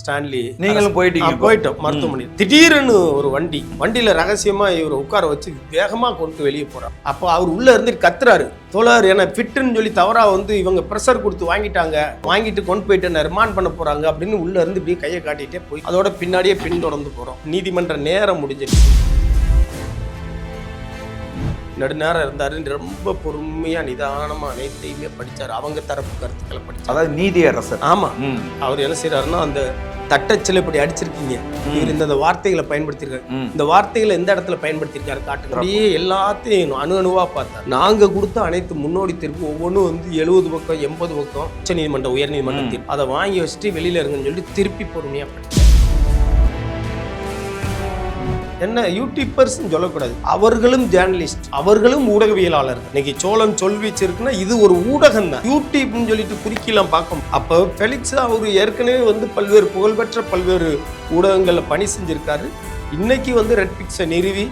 Stanley. நீங்களும் போயிட்டோம் மருத்துவமனை. திடீர்னு ஒரு வண்டியில ரகசியமா இவரை உட்கார வச்சு வேகமா கொண்டு வெளியே போறாரு. அப்போ அவர் உள்ள இருந்து கத்துறாரு, தோழர் என்ன ஃபிட்டுன்னு சொல்லி தவறா இவங்க ப்ரெஷர் கொடுத்து வாங்கிட்டு கொண்டு போயிட்டு ரிமாண்ட் பண்ண போறாங்க அப்படின்னு உள்ள இருந்து இப்படியே கையை காட்டிட்டே போய் அதோட பின்னாடியே பின்தொடர்ந்து போறோம். நீதிமன்ற நேரம் முடிஞ்சிருச்சு. நடுநேரம் இருந்தாரு. ரொம்ப பொறுமையா நிதானமா அனைத்தையுமே படிச்சாரு. அவங்க தரப்பு கருத்துக்களை படிச்சாரு. அதாவது நீதியரசர். ஆமா. அவர் என்ன செய்யறாருன்னா, அந்த தட்டச்சில இப்படி அடிச்சிருக்கீங்க, இவர் இந்த வார்த்தைகளை பயன்படுத்திருக்காரு, இந்த வார்த்தைகளை எந்த இடத்துல பயன்படுத்திருக்காரு காட்டுங்க. அப்படியே எல்லாத்தையும் அணுவா பார்த்தார். நாங்க கொடுத்த அனைத்து முன்னோடி தீர்ப்பு ஒவ்வொன்றும் 70 பக்கம் 80 பக்கம் உச்ச நீதிமன்ற உயர் நீதிமன்ற தீர்ப்பு. அதை வாங்கி வச்சுட்டு வெளியில இருங்கன்னு சொல்லி திருப்பி பொறுமையா படிச்சார். என்ன யூடியூபர்ஸ் சொல்லக்கூடாது, அவர்களும் ஜேர்னலிஸ்ட், அவர்களும் ஊடகவியலாளர். இன்னைக்கு சோழன் சொல்வீச்சு இருக்குன்னா இது ஒரு ஊடகம் தான். யூடியூப்னு சொல்லிட்டு குறுக்கிலாம் பார்க்கும். அப்போ ஃபெலிக்ஸ் அவர் ஏற்கனவே பல்வேறு புகழ்பெற்ற பல்வேறு ஊடகங்களில் பணி செஞ்சிருக்காரு. இன்னைக்கு ரெட் பிக்ஸை நிறுவி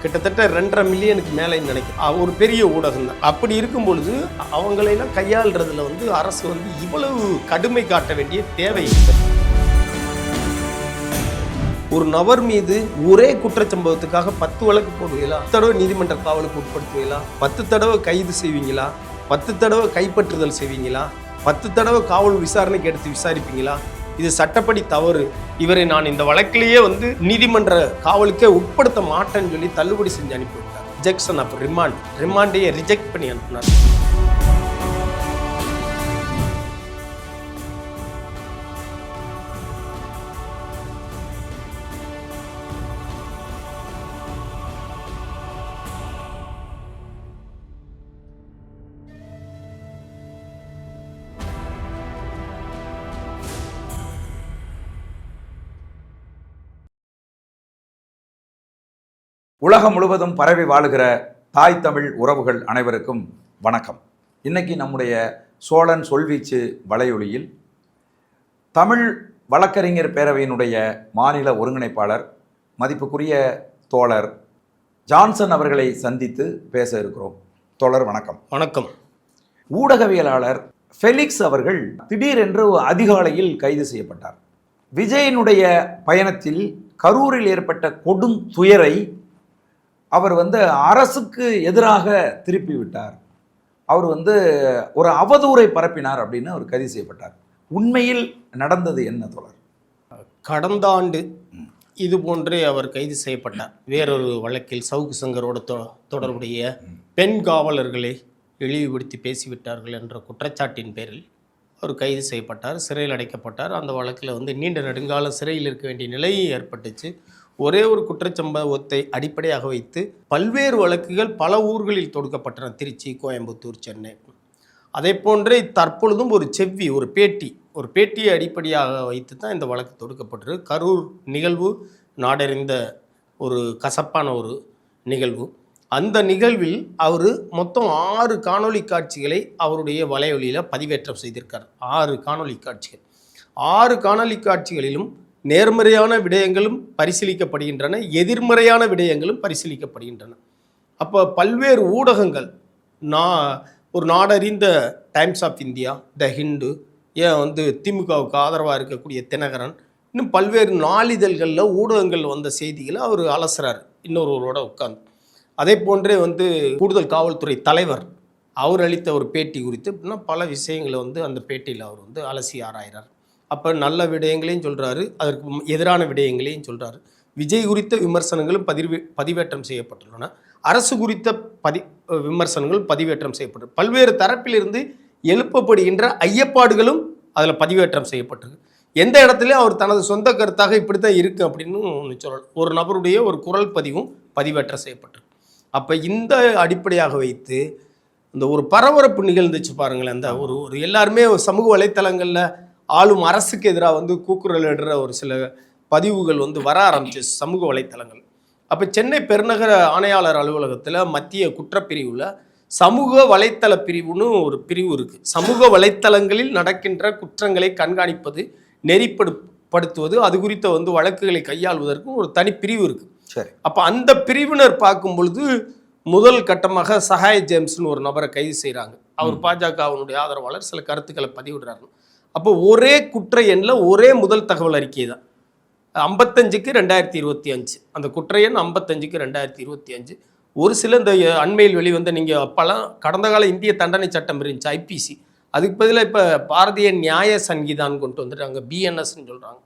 கிட்டத்தட்ட 2.5 மில்லியனுக்கு மேலே நினைக்கும் ஒரு பெரிய ஊடகம் தான். அப்படி இருக்கும் பொழுது அவங்களையெல்லாம் கையாளுறதுல அரசு இவ்வளவு கடுமை காட்ட வேண்டிய தேவை இல்லை. ஒரு நபர் மீது ஒரே குற்றச்சம்பவத்துக்காக 10 வழக்கு போடுவீங்களா? 10 தடவை நீதிமன்ற காவலுக்கு உட்படுத்துவீங்களா? 10 தடவை கைது செய்வீங்களா? 10 தடவை கைப்பற்றுதல் செய்வீங்களா? 10 தடவை காவல் விசாரணைக்கு எடுத்து விசாரிப்பீங்களா? இது சட்டப்படி தவறு. இவரை நான் இந்த வழக்கிலேயே நீதிமன்ற காவலுக்கே உட்படுத்த மாட்டேன்னு சொல்லி தள்ளுபடி செஞ்சு அனுப்பிவிட்டார். ரிஜெக்ஷன் ஆஃப் ரிமாண்டையே ரிஜெக்ட் பண்ணி அனுப்பினார். உலகம் முழுவதும் பரவி வாழுகிற தாய் தமிழ் உறவுகள் அனைவருக்கும் வணக்கம். இன்னைக்கு நம்முடைய சோழன் சொல்வீச்சு வலையொலியில் தமிழ் வழக்கறிஞர் பேரவையினுடைய மாநில ஒருங்கிணைப்பாளர் மதிப்புக்குரிய தோழர் ஜான்சன் அவர்களை சந்தித்து பேச இருக்கிறோம். தோழர் வணக்கம். வணக்கம். ஊடகவியலாளர் ஃபெலிக்ஸ் அவர்கள் திடீரென்று அதிகாலையில் கைது செய்யப்பட்டார். விஜயனுடைய பயணத்தில் கரூரில் ஏற்பட்ட கொடும் துயரை அவர் அரசுக்கு எதிராக திருப்பி விட்டார். அவர் ஒரு அவதூறை பரப்பினார் அப்படின்னு அவர் கைது செய்யப்பட்டார். உண்மையில் நடந்தது என்ன தோழர்? கடந்த ஆண்டு இது போன்றே அவர் கைது செய்யப்பட்டார். வேறொரு வழக்கில் சவுக்கு சங்கரோட தொடர்புடைய பெண் காவலர்களை இழிவுபடுத்தி பேசிவிட்டார்கள் என்ற குற்றச்சாட்டின் பேரில் அவர் கைது செய்யப்பட்டார், சிறையில் அடைக்கப்பட்டார். அந்த வழக்கில் நீண்ட நெடுங்கால சிறையில் இருக்க வேண்டிய நிலை ஏற்பட்டுச்சு. ஒரே ஒரு குற்றச்சம்பவத்தை அடிப்படையாக வைத்து பல்வேறு வழக்குகள் பல ஊர்களில் தொடுக்கப்பட்டன. திருச்சி, கோயம்புத்தூர், சென்னை. அதே போன்றே தற்பொழுதும் ஒரு பேட்டியை அடிப்படையாக வைத்து தான் இந்த வழக்கு தொடுக்கப்பட்டது. கரூர் நிகழ்வு நாடறிந்த ஒரு கசப்பான ஒரு நிகழ்வு. அந்த நிகழ்வில் அவர் மொத்தம் 6 காணொலி காட்சிகளை அவருடைய வலையொலியில் பதிவேற்றம் செய்திருக்கார். 6 காணொலி காட்சிகள். 6 காணொலி காட்சிகளிலும் நேர்மறையான விடயங்களும் பரிசீலிக்கப்படுகின்றன, எதிர்மறையான விடயங்களும் பரிசீலிக்கப்படுகின்றன. அப்போ பல்வேறு ஊடகங்கள், ஒரு நாடறிந்த டைம்ஸ் ஆஃப் இந்தியா, த ஹிந்து, ஏன் திமுகவுக்கு ஆதரவாக இருக்கக்கூடிய தினகரன், இன்னும் பல்வேறு நாளிதழ்களில் ஊடகங்கள் வந்த செய்திகளை அவர் அலசுறார் இன்னொருவரோட உட்கார்ந்து. அதே போன்றே கூடுதல் காவல்துறை தலைவர் அவர் அளித்த ஒரு பேட்டி குறித்து அப்படின்னா பல விஷயங்களை அந்த பேட்டியில் அவர் அலசி ஆராயிறார். அப்போ நல்ல விடயங்களையும் சொல்கிறாரு, அதற்கு எதிரான விடயங்களையும் சொல்கிறாரு. விஜய் குறித்த விமர்சனங்களும் பதிவேற்றம் செய்யப்பட்டுள்ளன. அரசு குறித்த விமர்சனங்கள் பதிவேற்றம் செய்யப்பட்டு பல்வேறு தரப்பிலிருந்து எழுப்பப்படுகின்ற ஐயப்பாடுகளும் அதில் பதிவேற்றம் செய்யப்பட்டிருக்கு. எந்த இடத்துலையும் அவர் தனது சொந்த கருத்தாக இப்படி தான் இருக்குது அப்படின்னு சொல்லலாம். ஒரு நபருடைய ஒரு குரல் பதிவும் பதிவேற்றம் செய்யப்பட்டிருக்கு. அப்போ இந்த அடிப்படையாக வைத்து இந்த ஒரு பரபரப்பு நிகழ்ந்துச்சு பாருங்களேன். அந்த ஒரு எல்லாருமே சமூக வலைத்தளங்களில் ஆளும் அரசுக்கு எதிராக கூக்குரல் இடுற ஒரு சில பதிவுகள் வர ஆரம்பிச்சு சமூக வலைத்தளங்கள். அப்போ சென்னை பெருநகர ஆணையாளர் அலுவலகத்தில் மத்திய குற்றப்பிரிவில் சமூக வலைத்தள பிரிவுன்னு ஒரு பிரிவு இருக்குது. சமூக வலைத்தளங்களில் நடக்கின்ற குற்றங்களை கண்காணிப்பது, நெறிப்படுத்துவது, அது குறித்த வழக்குகளை கையாள்வதற்கும் ஒரு தனி பிரிவு இருக்குது. சரி. அப்போ அந்த பிரிவினர் பார்க்கும் பொழுது முதல் கட்டமாக சகாய் ஜேம்ஸ்னு ஒரு நபரை கைது செய்கிறாங்க. அவர் பாஜகவினுடைய ஆதரவாளர், சில கருத்துக்களை பதிவிடுறாரு. அப்போ ஒரே குற்ற எண்ணில் ஒரே முதல் தகவல் அறிக்கை தான் 55க்கு 2025. அந்த குற்ற எண் 55க்கு 2025. ஒரு சில இந்த அண்மையில் வெளிவந்த நீங்கள் அப்போல்லாம் கடந்த கால இந்திய தண்டனை சட்டம் இருந்துச்சு ஐபிசி, அதுக்கு பதிலாக இப்போ பாரதிய நியாய சங்கீதான் கொண்டு வந்துட்டாங்க, பிஎன்எஸ்ன்னு சொல்கிறாங்க.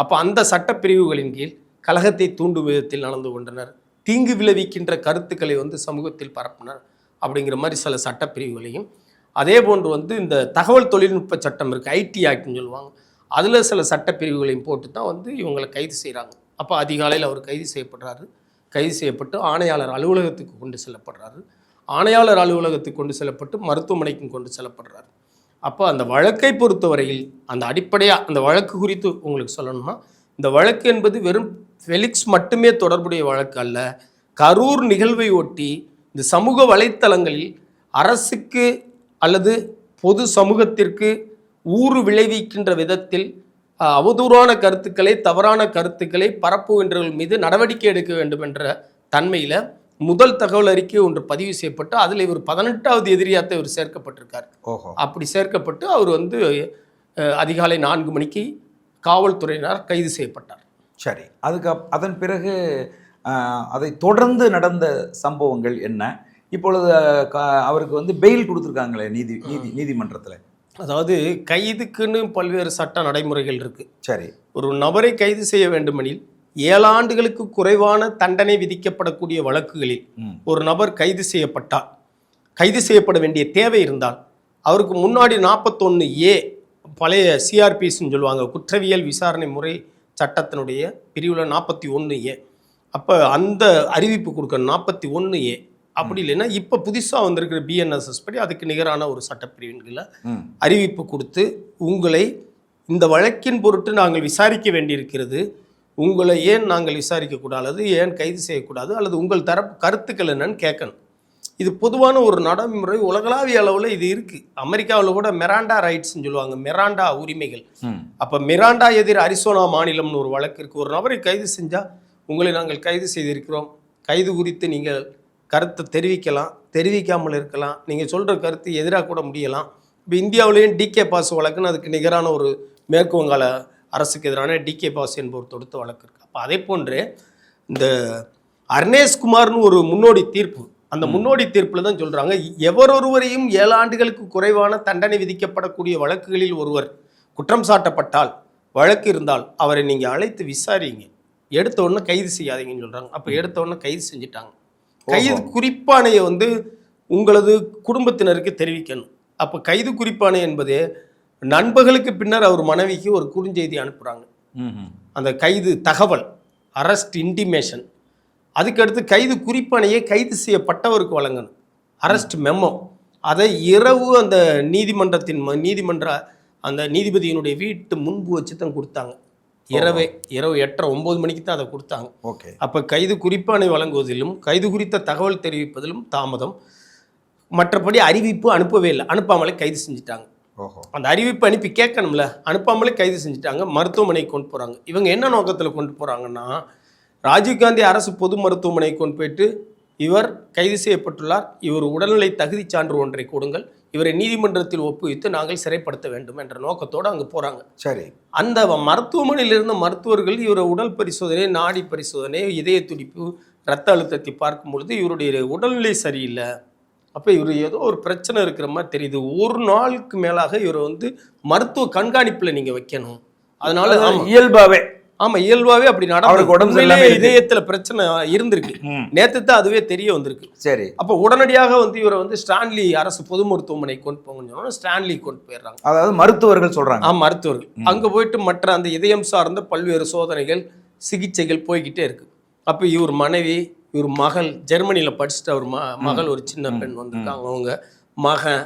அப்போ அந்த சட்டப்பிரிவுகளின் கீழ் கலகத்தை தூண்டும் விதத்தில் நடந்து கொண்டனர், தீங்கு விளைவிக்கின்ற கருத்துக்களை சமூகத்தில் பரப்பினர் அப்படிங்கிற மாதிரி சில சட்டப்பிரிவுகளையும், அதே போன்று இந்த தகவல் தொழில்நுட்ப சட்டம் இருக்குது, ஐடி ஆக்ட்னு சொல்லுவாங்க, அதில் சில சட்டப்பிரிவுகளையும் போட்டு தான் இவங்களை கைது செய்கிறாங்க. அப்போ அதிகாலையில் அவர் கைது செய்யப்படுறாரு. கைது செய்யப்பட்டு ஆணையாளர் அலுவலகத்துக்கு கொண்டு செல்லப்படுறாரு. ஆணையாளர் அலுவலகத்துக்கு கொண்டு செல்லப்பட்டு மருத்துவமனைக்கும் கொண்டு செல்லப்படுறாரு. அப்போ அந்த வழக்கை பொறுத்தவரையில் அந்த அடிப்படையாக அந்த வழக்கு குறித்து உங்களுக்கு சொல்லணும்னா, இந்த வழக்கு என்பது வெறும் ஃபெலிக்ஸ் மட்டுமே தொடர்புடைய வழக்கு அல்ல. கரூர் நிகழ்வை ஒட்டி இந்த சமூக வலைத்தளங்களில் அரசுக்கு அல்லது பொது சமூகத்திற்கு ஊறு விளைவிக்கின்ற விதத்தில் அவதூறான கருத்துக்களை, தவறான கருத்துக்களை பரப்புகின்றவர்கள் மீது நடவடிக்கை எடுக்க வேண்டும் என்ற தன்மையில் முதல் தகவல் அறிக்கை ஒன்று பதிவு செய்யப்பட்டு அதில் இவர் 18வது எதிரியாத்தை இவர் சேர்க்கப்பட்டிருக்கார். அப்படி சேர்க்கப்பட்டு அவர் அதிகாலை 4 மணிக்கு காவல்துறையினர் கைது செய்யப்பட்டார். சரி, அதன் பிறகு அதை தொடர்ந்து நடந்த சம்பவங்கள் என்ன? இப்பொழுது அவருக்கு பெயில் கொடுத்துருக்காங்களே நீதிமன்றத்தில். அதாவது கைதுக்குன்னு பல்வேறு சட்ட நடைமுறைகள் இருக்குது. சரி, ஒரு நபரை கைது செய்ய வேண்டுமெனில் 7 ஆண்டுகளுக்கு குறைவான தண்டனை விதிக்கப்படக்கூடிய வழக்குகளில் ஒரு நபர் கைது செய்யப்பட்டால், கைது செய்யப்பட வேண்டிய தேவை இருந்தால், அவருக்கு முன்னாடி 41A பழைய சிஆர்பிஸ்ன்னு சொல்லுவாங்க, குற்றவியல் விசாரணை முறை சட்டத்தினுடைய பிரிவில் 41A, அப்போ அந்த அறிவிப்பு கொடுக்கணும் 41A. அப்படி இல்லைன்னா இப்போ புதுசாக வந்திருக்கிற பிஎன்எஸ்எஸ் படி அதுக்கு நிகரான ஒரு சட்டப்பிரிவின்களை அறிவிப்பு கொடுத்து, உங்களை இந்த வழக்கின் பொருட்டு நாங்கள் விசாரிக்க வேண்டியிருக்கிறது, உங்களை ஏன் நாங்கள் விசாரிக்கக்கூடாது, ஏன் கைது செய்யக்கூடாது, அல்லது உங்கள் தரப்பு கருத்துக்கள் என்னன்னு கேட்கணும். இது பொதுவான ஒரு நடைமுறை, உலகளாவிய அளவில் இது இருக்குது. அமெரிக்காவில் கூட மிராண்டா ரைட்ஸ்ன்னு சொல்லுவாங்க, மிராண்டா உரிமைகள். அப்போ மிராண்டா எதிர் அரிசோனா மாநிலம்னு ஒரு வழக்கு இருக்குது. ஒரு நபரை கைது செஞ்சால், உங்களை நாங்கள் கைது செய்திருக்கிறோம், கைது குறித்து நீங்கள் கருத்தை தெரிவிக்கலாம், தெரிவிக்காமல் இருக்கலாம், நீங்கள் சொல்கிற கருத்து எதிராக கூட முடியலாம். இப்போ இந்தியாவிலேயும் டிகே பாஸ் வழக்குன்னு அதுக்கு நிகரான ஒரு மேற்கு வங்காள அரசுக்கு எதிரான டிகே பாஸ் என்பவர் தொடுத்த வழக்கு இருக்குது. அப்போ அதே போன்று இந்த அர்னேஷ்குமார்னு ஒரு முன்னோடி தீர்ப்பு, அந்த முன்னோடி தீர்ப்பில் தான் சொல்கிறாங்க, எவரொருவரையும் 7 ஆண்டுகளுக்கு குறைவான தண்டனை விதிக்கப்படக்கூடிய வழக்குகளில் ஒருவர் குற்றம் சாட்டப்பட்டால், வழக்கு இருந்தால் அவரை நீங்கள் அழைத்து விசாரிங்க, எடுத்த உடனே கைது செய்யாதீங்கன்னு சொல்கிறாங்க. அப்போ எடுத்த உடனே கைது செஞ்சுட்டாங்க. கைது குறிப்பாணையை உங்களது குடும்பத்தினருக்கு தெரிவிக்கணும். அப்போ கைது குறிப்பாணை என்பது நண்பர்களுக்கு பின்னர் அவர் மனைவிக்கு ஒரு குறுஞ்செய்தி அனுப்புகிறாங்க. அந்த கைது தகவல், அரெஸ்ட் இன்டிமேஷன், அதுக்கடுத்து கைது குறிப்பாணையை கைது செய்யப்பட்டவருக்கு வழங்கணும், அரெஸ்ட் மெமோ. அதை இரவு அந்த நீதிமன்ற அந்த நீதிபதியினுடைய வீட்டு முன்பு வச்சு தான் கொடுத்தாங்க. இரவு 8:30 9 மணிக்கு தான் அதை கொடுத்தாங்க. ஓகே. அப்போ கைது குறிப்பாணை வழங்குவதிலும் கைது குறித்த தகவல் தெரிவிப்பதிலும் தாமதம். மற்றபடி அறிவிப்பு அனுப்பவே இல்லை, அனுப்பாமலே கைது செஞ்சுட்டாங்க. அந்த அறிவிப்பு அனுப்பி கேட்கணும்ல, அனுப்பாமலே கைது செஞ்சுட்டாங்க. மருத்துவமனைக்கு கொண்டு போகிறாங்க. இவங்க என்ன நோக்கத்தில் கொண்டு போகிறாங்கன்னா, ராஜீவ்காந்தி அரசு பொது மருத்துவமனைக்கு கொண்டு போயிட்டு இவர் கைது செய்யப்பட்டுள்ளார், இவர் உடல்நிலை தகுதி சான்று ஒன்றை கொடுங்கள், இவரை நீதிமன்றத்தில் ஒப்புவித்து நாங்கள் சிறைப்படுத்த வேண்டும் என்ற நோக்கத்தோடு அங்கே போகிறாங்க. சரி, அந்த மருத்துவமனையில் இருந்த மருத்துவர்கள் இவரை உடல் பரிசோதனை, நாடி பரிசோதனை, இதய துடிப்பு, இரத்த அழுத்தத்தை பார்க்கும் பொழுது இவருடைய உடல்நிலை சரியில்லை, அப்போ இவர் ஏதோ ஒரு பிரச்சனை இருக்கிற மாதிரி தெரியுது, ஒரு நாளுக்கு மேலாக இவரை மருத்துவ கண்காணிப்பில் நீங்கள் வைக்கணும், அதனால இயல்பாகவே அப்படி நடந்து இதயத்துல பிரச்சனை இருந்திருக்கு, நேத்து தான் அதுவே தெரிய வந்திருக்கு. சரி, அப்ப உடனடியாக இவரை ஸ்டான்லி அரசு பொது மருத்துவமனை கொண்டு போங்கன்னு ஸ்டான்லி கொண்டு போயிடுறாங்க. அதாவது மருத்துவர்கள் சொல்றாங்க. மருத்துவர்கள் அங்க போயிட்டு மற்ற அந்த இதயம் சார்ந்த பல்வேறு சோதனைகள், சிகிச்சைகள் போய்கிட்டே இருக்கு. அப்ப இவர் மனைவி, இவர் மகள், ஜெர்மனியில படிச்சுட்டு அவர் மகள் ஒரு சின்ன பெண் வந்திருக்காங்க, அவங்க மகன்,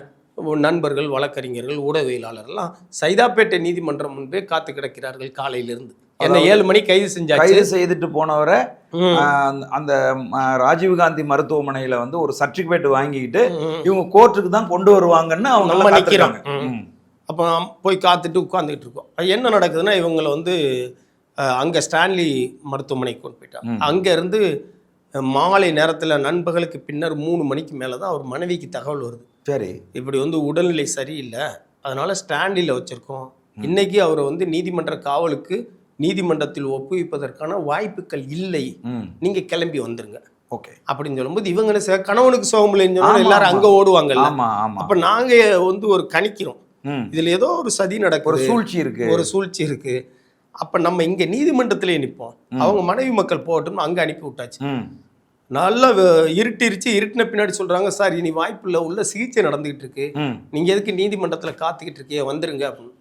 நண்பர்கள், வழக்கறிஞர்கள், ஊடகவியலாளர்லாம் சைதாப்பேட்டை நீதிமன்றம் முன்பே காத்து கிடக்கிறார்கள் காலையிலிருந்து. என்ன 7 மணி கைது செஞ்சாச்சு. கைது செய்துட்டு போனவரை அந்த ராஜீவ்காந்தி மருத்துவமனையில ஒரு சர்டிபிகேட் வாங்கிக்கிட்டு இவங்க கோர்ட்டுக்கு தான் கொண்டு வருவாங்கன்னு அவங்க நிற்கிறாங்க. அப்போ போய் காத்துட்டு உட்காந்துக்கிட்டு இருக்கோம். என்ன நடக்குதுன்னா, இவங்களை அங்கே ஸ்டான்லி மருத்துவமனைக்கு கொண்டு போயிட்டாங்க. அங்கேருந்து மாலை நேரத்தில் நண்பர்களுக்கு பின்னர் 3 மணிக்கு மேலே தான் அவர் மனைவிக்கு தகவல் வருது. சரி, இப்படி உடல்நிலை சரியில்லை, அதனால ஸ்டான்லியில் வச்சுருக்கோம், இன்னைக்கு அவரை வந்து நீதிமன்ற காவலுக்கு நீதிமன்றத்தில் ஒப்புவிப்பதற்கான வாய்ப்புகள் இல்லை, நீங்க கிளம்பி வந்துருங்க ஓகே அப்படின்னு சொல்லும்போது இவங்க என்ன செய்ய, கணவனுக்கு சோகம் இல்லைன்னு சொன்னா எல்லாரும் அங்க ஓடுவாங்கல்ல. ஆமா ஆமா. அப்ப நாங்க வந்து ஒரு கணிக்கிறோம், இதுல ஏதோ ஒரு சதி ஒரு நடக்குது, சூழ்ச்சி இருக்கு. ஒரு சூழ்ச்சி இருக்கு. அப்ப நம்ம இங்க நீதிமன்றத்திலே நிற்போம், அவங்க மனைவி மக்கள் போகட்டும் அங்க அனுப்பி விட்டாச்சு. நல்லா இருட்டிருச்சு. இருட்டின பின்னாடி சொல்றாங்க, சார் இனி வாய்ப்பு இல்லை, உள்ள சிகிச்சை நடந்துகிட்டு இருக்கு, நீங்க எதுக்கு நீதிமன்றத்துல காத்துக்கிட்டு இருக்கீங்க, வந்துருங்க அப்படின்னு.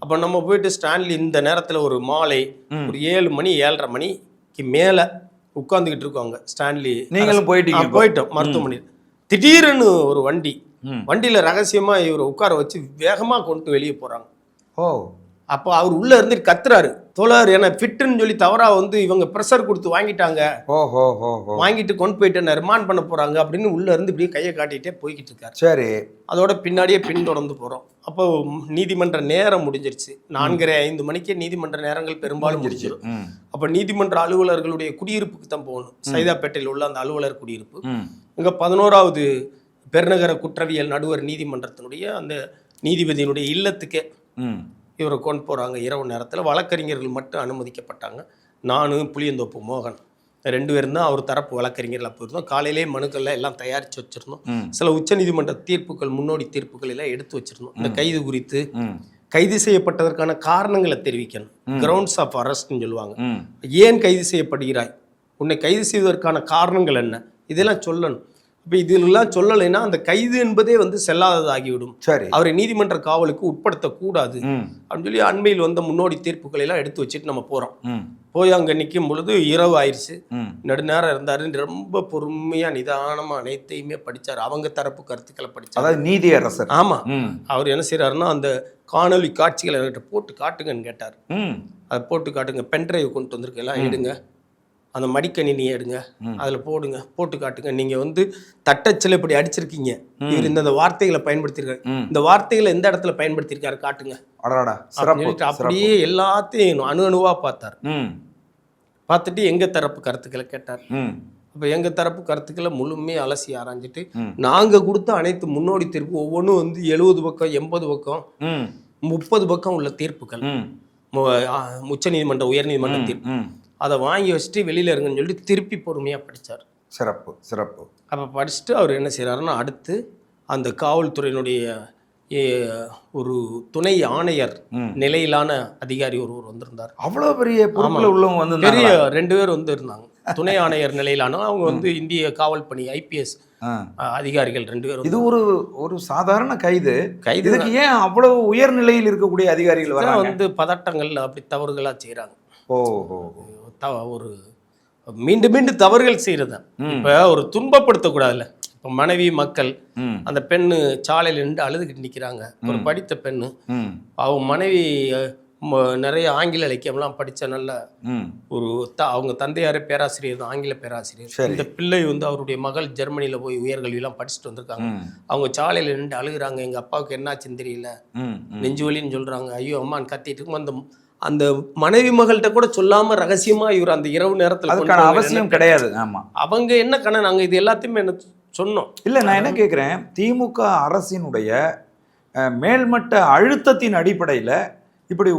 அப்ப நம்ம போயிட்டு ஸ்டான்லி இந்த நேரத்துல ஒரு மாலை ஒரு 7 மணி 7:30 மணிக்கு மேல உட்கார்ந்துகிட்டு இருக்கோங்க ஸ்டான்லி. நீங்களும் போயிட்டோம் மருத்துவமனை. திடீர்னு ஒரு வண்டியில ரகசியமா இவரை உட்கார வச்சு வேகமா கொண்டு வெளியே போறாங்க. ஓ. அப்போ அவர் உள்ள இருந்து கத்துறாரு, தோழர் என்ன ஃபிட்டுன்னு சொல்லி தவறா வந்து இவங்க ப்ரெஷர் கொடுத்து வாங்கிட்டாங்க, வாங்கிட்டு கொண்டு போயிட்டு என்ன ரிமாண்ட் பண்ண போறாங்க அப்படின்னு உள்ள இருந்து இப்படியே கையை காட்டிட்டே போய்கிட்டு இருக்காரு. சரி. அதோட பின்னாடியே பின்தொடர்ந்து போறோம். அப்போ நீதிமன்ற நேரம் முடிஞ்சிருச்சு. 4:30-5 மணிக்கே நீதிமன்ற நேரங்கள் பெரும்பாலும் முடிஞ்சிடும். அப்போ நீதிமன்ற அலுவலர்களுடைய குடியிருப்புக்கு தான் போகணும். சைதாப்பேட்டையில் உள்ள அந்த அலுவலர் குடியிருப்பு. இங்க 11வது பெருநகர குற்றவியல் நடுவர் நீதிமன்றத்தினுடைய அந்த நீதிபதியினுடைய இல்லத்துக்கே இவரை கொண்டு போகிறாங்க. இரவு நேரத்தில் வழக்கறிஞர்கள் மட்டும் அனுமதிக்கப்பட்டாங்க. நானும் புளியந்தோப்பு மோகன் 2 பேரும் தான் அவர் தரப்பு வழக்கறிஞர்கள். அப்போ இருந்தோம். காலையிலே மனுக்கள் எல்லாம் தயாரித்து வச்சுருந்தோம். சில உச்சநீதிமன்ற தீர்ப்புகள், முன்னோடி தீர்ப்புகள் எல்லாம் எடுத்து வச்சுருந்தோம். இந்த கைது குறித்து, கைது செய்யப்பட்டதற்கான காரணங்களை தெரிவிக்கணும், கிரவுண்ட்ஸ் ஆஃப் அரெஸ்ட்னு சொல்லுவாங்க. ஏன் கைது செய்யப்படுகிறாய், உன்னை கைது செய்வதற்கான காரணங்கள் என்ன, இதெல்லாம் சொல்லணும். இப்போ இதெல்லாம் சொல்லலைன்னா அந்த கைது என்பதே வந்து செல்லாததாகிவிடும். சரி. அவரை நீதிமன்ற காவலுக்கு உட்படுத்தக்கூடாது அப்படின்னு சொல்லி அண்மையில் வந்த முன்னோடி தீர்ப்புகளை எல்லாம் எடுத்து வச்சுட்டு நம்ம போகிறோம். போய் அங்கே நிற்கும் பொழுது இரவு ஆயிடுச்சு. நெடுநேரம் இருந்தார். ரொம்ப பொறுமையாக நிதானமாக அனைத்தையுமே படித்தார். அவங்க தரப்பு கருத்துக்களை படித்தார். அதாவது நீதியரசர். ஆமாம். அவர் என்ன செய்கிறாருன்னா அந்த காணொலி காட்சிகளை என்கிட்ட போட்டு காட்டுங்கன்னு கேட்டார். அதை போட்டு காட்டுங்க, பென்ட்ரைவ் கொண்டு வந்திருக்கு, எல்லாம் எடுங்க, அந்த மடிக்கணினியை எடுங்க, அதில் போடுங்க, போட்டு காட்டுங்க, நீங்கள் வந்து தட்டச்சில் இப்படி அடிச்சிருக்கீங்க, இவர் இந்த வார்த்தைகளை பயன்படுத்தியிருக்காரு, இந்த வார்த்தைகளை எந்த இடத்துல பயன்படுத்தியிருக்காரு காட்டுங்க. அப்படியே எல்லாத்தையும் அணுவா பார்த்தார். பார்த்துட்டு எங்க தரப்பு கருத்துக்களை கேட்டார். அப்போ எங்க தரப்பு கருத்துக்களை முழுமையாக அலசி ஆராய்ஞ்சிட்டு நாங்கள் கொடுத்த அனைத்து முன்னோடி தீர்ப்பு ஒவ்வொன்றும் வந்து 70 பக்கம் 80 பக்கம் 30 பக்கம் உள்ள தீர்ப்புகள், உச்சநீதிமன்ற உயர்நீதிமன்ற தீர்ப்பு, அதை வாங்கி வச்சுட்டு வெளியில் இருங்கன்னு சொல்லிட்டு திருப்பி பொறுமையாக படித்தார். சிறப்பு சிறப்பு. அப்போ படிச்சுட்டு அவர் என்ன செய்கிறாருன்னா அடுத்து அந்த காவல்துறையினுடைய ஒரு துணை ஆணையர் நிலையிலான அதிகாரி ஒருவர் வந்திருந்தார். அவ்வளோ பெரிய பொறுப்பில் உள்ளவங்க வந்து பெரிய 2 பேர் வந்து இருந்தாங்க. துணை ஆணையர் நிலையிலான அவங்க வந்து இந்திய காவல் பணி IPS அதிகாரிகள் 2 பேர். இது ஒரு சாதாரண கைதுக்கு ஏன் அவ்வளவு உயர்நிலையில் இருக்கக்கூடிய அதிகாரிகள் வர வந்து பதட்டங்கள் அப்படி தவறுகளா செய்யறாங்க. ஒரு மீண்டும் மீண்டும் தவறுகள் செய்யறது. இப்ப ஒரு துன்பப்படுத்தக்கூடாதுல்ல. இப்ப மனைவி மக்கள், அந்த பெண்ணு சாலையில நின்று அழுதுகிட்டு நிக்கிறாங்க. ஒரு படித்த பெண்ணு, அவங்க மனைவி நிறைய ஆங்கில இலக்கியம்லாம் படித்த நல்ல ஒரு அவங்க தந்தையாரே பேராசிரியர் தான், ஆங்கில பேராசிரியர். இந்த பிள்ளை வந்து அவருடைய மகள் ஜெர்மனியில் போய் உயர்கல்வியெல்லாம் படிச்சுட்டு வந்திருக்காங்க. அவங்க சாலையில் நின்று அழுகுறாங்க, எங்கள் அப்பாவுக்கு என்னாச்சுன்னு தெரியல, நெஞ்சு வலின்னு சொல்கிறாங்க. ஐயோ அம்மான்னு கத்திட்டு இருக்கும். அந்த மனைவி மகள்கிட்ட கூட சொல்லாம ரகசியமா இவர் அந்த இரவு நேரத்தில் அவசியம் கிடையாது. ஆமா, அவங்க என்ன கண்ண நாங்க இது எல்லாத்தையுமே என்ன சொன்னோம். இல்லை, நான் என்ன கேட்குறேன், திமுக அரசினுடைய மேல்மட்ட அழுத்தத்தின் அடிப்படையில் இப்படி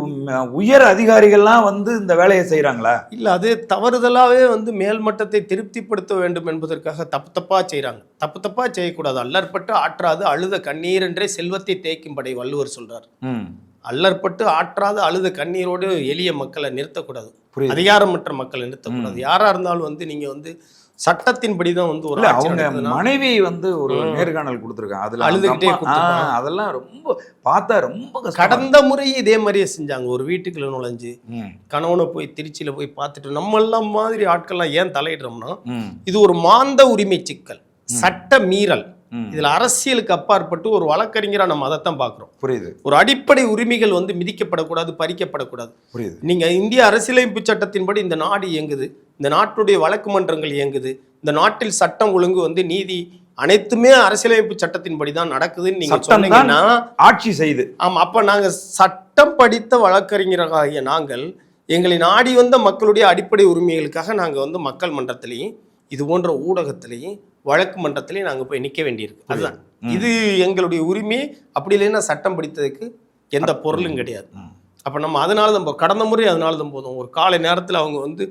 உயர் அதிகாரிகள்லாம் வந்து இந்த வேலையை செய்கிறாங்களா? இல்லை, அது தவறுதலாகவே வந்து மேல்மட்டத்தை திருப்திப்படுத்த வேண்டும் என்பதற்காக தப்பாக செய்கிறாங்க. தப்பாக செய்யக்கூடாது. அல்லற்பட்டு ஆற்றாது அழுத கண்ணீர் என்றே செல்வத்தை தேய்க்கும் படை வள்ளுவர் சொல்றார். அல்லற்பட்டு ஆற்றாத அழுத கண்ணீரோடு எளிய மக்களை நிறுத்தக்கூடாது, அதிகாரமற்ற மக்களை நிறுத்தக்கூடாது. யாரா இருந்தாலும் வந்து நீங்க வந்து சட்டத்தின்படி தான் வந்து ஒரு அவங்க மனைவி வந்து ஒரு நேர்காணல் கொடுத்துருக்காங்க, அதுல அழுதுகிட்டே அதெல்லாம் ரொம்ப பார்த்தா ரொம்ப கடந்த முறையும் இதே மாதிரியே செஞ்சாங்க. ஒரு வீட்டுக்குள்ள நுழைஞ்சு கணவனை போய் திருச்சியில போய் பார்த்துட்டு நம்ம எல்லாம் மாதிரி ஆட்கள்லாம் ஏன் தலையிடுறோம்னா இது ஒரு மாந்த உரிமை சிக்கல், சட்ட மீறல். இதுல அரசியலுக்கு அப்பாற்பட்டு ஒரு வழக்கறிஞரா நம்ம அதைத்தான் பாக்குறோம். புரியுது. ஒரு அடிப்படை உரிமைகள் வந்து மிதிக்கப்படக்கூடாது, பறிக்கப்படக்கூடாது. புரியுது. நீங்க இந்திய அரசியலமைப்பு சட்டத்தின்படி இந்த நாடு இயங்குது, இந்த நாட்டுடைய வழக்கு மன்றங்கள் இயங்குது, இந்த நாட்டில் சட்டம் ஒழுங்கு வந்து நீதி அனைத்துமே அரசியலமைப்பு சட்டத்தின்படி தான் நடக்குதுன்னு நீங்க சொன்னீங்கன்னா ஆட்சி செய்து. ஆமா, அப்ப நாங்க சட்டம் படித்த வழக்கறிஞராகிய நாங்கள் எங்களை நாடி வந்த மக்களுடைய அடிப்படை உரிமைகளுக்காக நாங்க வந்து மக்கள் மன்றத்திலையும் இது போன்ற ஊடகத்திலையும் வழக்கு மன்றத்திலையும் நாங்கள் போய் நிற்க வேண்டியிருக்கு. அதுதான் இது எங்களுடைய உரிமை. அப்படி இல்லைன்னா சட்டம் படித்ததுக்கு எந்த பொருளும் கிடையாது. அப்போ நம்ம அதனால தான் கடந்த முறை அதனால தான் போதும். ஒரு காலை நேரத்தில் அவங்க வந்து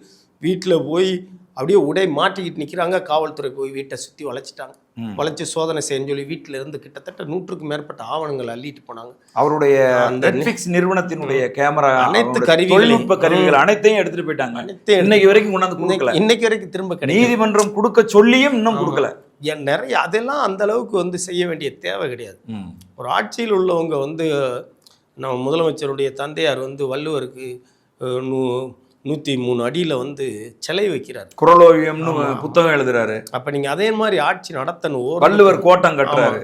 வீட்டில் போய் அப்படியே உடை மாட்டிக்கிட்டு நிற்கிறாங்க. காவல்துறை போய் வீட்டை சுற்றி வளைச்சிட்டாங்க. வளைச்சி சோதனை செய்யன்னு சொல்லி வீட்டில் இருந்து கிட்டத்தட்ட 100க்கும் மேற்பட்ட ஆவணங்கள் அள்ளிட்டு போனாங்க. அவருடைய நெட்ஃபிளிக்ஸ் நிறுவனத்தினுடைய கேமரா, அனைத்து தொழில்நுட்ப கருவிகள் அனைத்தையும் எடுத்துட்டு போயிட்டாங்க. இன்னைக்கு வரைக்கும் கொண்டாந்து கொடுக்கல. இன்னைக்கு வரைக்கும் திரும்ப நீதிமன்றம் கொடுக்க சொல்லியும் இன்னும் கொடுக்கல. நிறைய அதெல்லாம் அந்த அளவுக்கு வந்து செய்ய வேண்டிய தேவை கிடையாது. ஒரு ஆட்சியில் உள்ளவங்க வந்து நம்ம முதலமைச்சருடைய தந்தையார் வந்து வள்ளுவருக்கு 103 அடியில் வந்து சிலை வைக்கிறார். குறளோவியம்னு புத்தகம் எழுதுறாரு. அப்போ நீங்கள் அதே மாதிரி ஆட்சி நடத்தணும். வள்ளுவர் கோட்டம் கட்டுறாரு.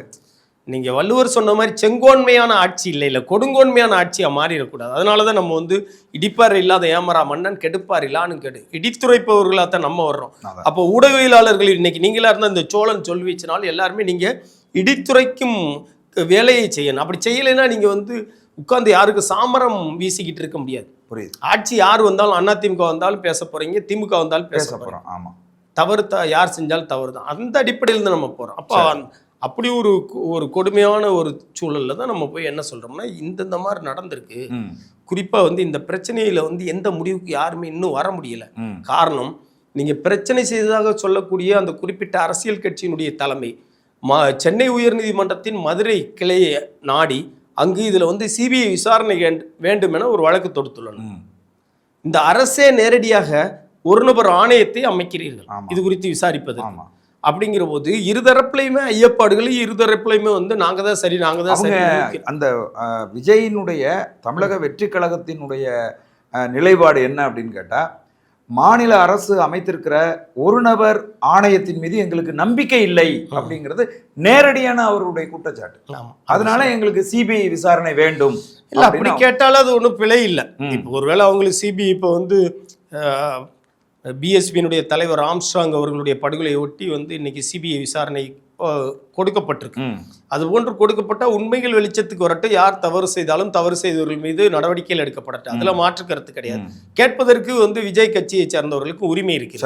நீங்கள் வள்ளுவர் சொன்ன மாதிரி செங்கோன்மையான ஆட்சி இல்லை கொடுங்கோன்மையான ஆட்சியாக மாறிடக்கூடாது. அதனால தான் நம்ம வந்து இடிப்பார் இல்லாத ஏமரா மன்னன் கெடுப்பார் இல்லான்னு கெடு இடித்துரைப்பவர்களாக தான் நம்ம வர்றோம். அப்போ ஊடகவியலாளர்கள் இன்னைக்கு நீங்களா இருந்தால் இந்த சோழன் சொல்லி வச்சனாலும் எல்லாருமே நீங்கள் இடித்துரைக்கும் வேலையை செய்யணும். அப்படி செய்யலைன்னா நீங்கள் வந்து உட்கார்ந்து யாருக்கு சாமரம் வீசிக்கிட்டு இருக்க முடியாது. புரியுது. ஆட்சி யார் வந்தாலும் அதிமுக வந்தாலும் பேச போறீங்க, திமுக வந்தாலும் பேச போறோம். ஆமா, தவறு யார் செஞ்சாலும் தவறு தான். அந்த அடிப்படையில் தான் நம்ம போறோம். அப்போ அப்படி ஒரு கொடுமையான ஒரு சூழல்ல தான் நம்ம போய் என்ன சொல்றோம்னா இந்த மாதிரி நடந்திருக்கு. குறிப்பா வந்து இந்த பிரச்சனையில வந்து எந்த முடிவுக்கு யாருமே இன்னும் வர முடியல. காரணம், நீங்க பிரச்சனை செய்ததாக சொல்லக்கூடிய அந்த குறிப்பிட்ட அரசியல் கட்சியினுடைய தலைமை சென்னை உயர்நீதிமன்றத்தின் மதுரை கிளையை நாடி அங்கு இதில் வந்து சிபிஐ விசாரணை வேண்டும் என ஒரு வழக்கு தொடுத்துள்ளனர். இந்த அரசே நேரடியாக ஒரு நபர் ஆணையத்தை அமைக்கிறீர்கள் இது குறித்து விசாரிப்பது. அப்படிங்கிற போது இருதரப்புலையுமே ஐயப்பாடுகளும் இருதரப்புலையுமே வந்து நாங்க தான் சரி நாங்க தான் சரி. அந்த விஜயினுடைய தமிழக வெற்றி கழகத்தினுடைய நிலைப்பாடு என்ன அப்படின்னு கேட்டா, மாநில அரசு அமைத்திருக்கிற ஒரு நபர் ஆணையத்தின் மீது எங்களுக்கு நம்பிக்கை இல்லை அப்படிங்கிறது நேரடியான அவருடைய குற்றச்சாட்டு. அதனால எங்களுக்கு சிபிஐ விசாரணை வேண்டும். இல்லை அப்படி கேட்டாலும் அது ஒன்றும் பிழை இல்லை. இப்போ ஒருவேளை அவங்களுக்கு சிபிஐ இப்போ வந்து பிஎஸ்பியினுடைய தலைவர் ஆம்ஸ்ட்ராங் அவர்களுடைய படுகொலையை ஒட்டி வந்து இன்னைக்கு சிபிஐ விசாரணை கொடுக்கப்பட்டிருக்கு. அது போன்று கொடுக்கப்பட்ட உண்மைகள் வெளிச்சத்துக்கு வரட்டும். யார் தவறு செய்தாலும் தவறு செய்தவர்கள் மீது நடவடிக்கைகள் எடுக்கப்படட்டும். அதுல மாற்று கருத்து கிடையாது. கேட்பதற்கு வந்து விஜய் கட்சியை சேர்ந்தவர்களுக்கு உரிமை இருக்கு.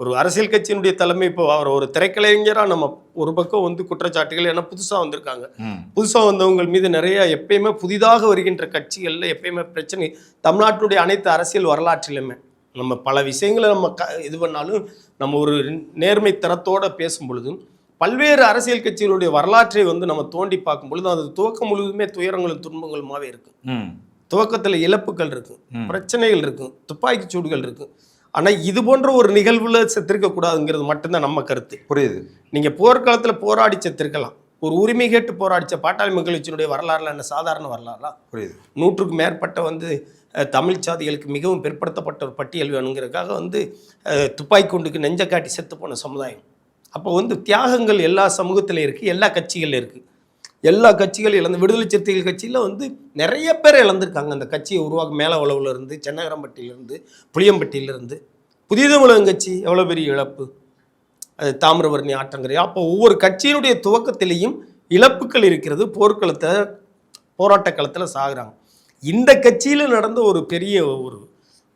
ஒரு அரசியல் கட்சியினுடைய தலைமை இப்போ அவர் ஒரு திரைக்கலைஞரா நம்ம ஒரு பக்கம் வந்து குற்றச்சாட்டுகள் ஏன்னா புதுசா வந்திருக்காங்க. புதுசா வந்தவங்க மீது நிறைய எப்பயுமே புதிதாக வருகின்ற கட்சிகள்ல எப்பயுமே பிரச்சனை. தமிழ்நாட்டினுடைய அனைத்து அரசியல் வரலாற்றிலுமே நம்ம பல விஷயங்களை நம்ம இது பண்ணாலும் நம்ம ஒரு நேர்மை தரத்தோட பேசும் பொழுதும் பல்வேறு அரசியல் கட்சிகளுடைய வரலாற்றை வந்து நம்ம தோண்டி பார்க்கும் பொழுது அது துவக்கம் முழுவதுமே துயரங்களும் துன்பங்களுமாவே இருக்கு. துவக்கத்தில் இழப்புகள் இருக்கு, பிரச்சனைகள் இருக்கு, துப்பாக்கி சூடுகள் இருக்கு. ஆனால் இது போன்ற ஒரு நிகழ்வுல செத்திருக்க கூடாதுங்கிறது மட்டும்தான் நம்ம கருத்து. புரியுது. நீங்க போர்க்காலத்தில் போராடி செத்திருக்கலாம். ஒரு உரிமை கேட்டு போராடிச்ச பாட்டாளி மக்கள் கட்சியினுடைய வரலாறுல என்ன சாதாரண வரலாறா? புரியுது. 100க்கும் மேற்பட்ட வந்து தமிழ் சாதிகளுக்கு மிகவும் பிற்படுத்தப்பட்ட ஒரு பட்டியல் வேணுங்கிறதுக்காக வந்து துப்பாக்கி குண்டுக்கு நெஞ்ச காட்டி செத்து போன சமுதாயம். அப்போ வந்து தியாகங்கள் எல்லா சமூகத்திலையும் இருக்குது, எல்லா கட்சிகளில் இருக்குது. எல்லா கட்சிகளும் இழந்து விடுதலை சிறுத்தைகள் கட்சியில் வந்து நிறைய பேர் இழந்திருக்காங்க. அந்த கட்சியை உருவாக்க மேலவளவுலேருந்து சென்னகரம்பட்டியிலேருந்து புளியம்பட்டியிலேருந்து புதிய தமிழகம் கட்சி எவ்வளோ பெரிய இழப்பு. அது தாமிரபரணி ஆற்றங்கரை. அப்போ ஒவ்வொரு கட்சியினுடைய துவக்கத்திலையும் இழப்புகள் இருக்கிறது. போராட்ட களத்தில் சாகுறாங்க. இந்த கட்சியில் நடந்த ஒரு பெரிய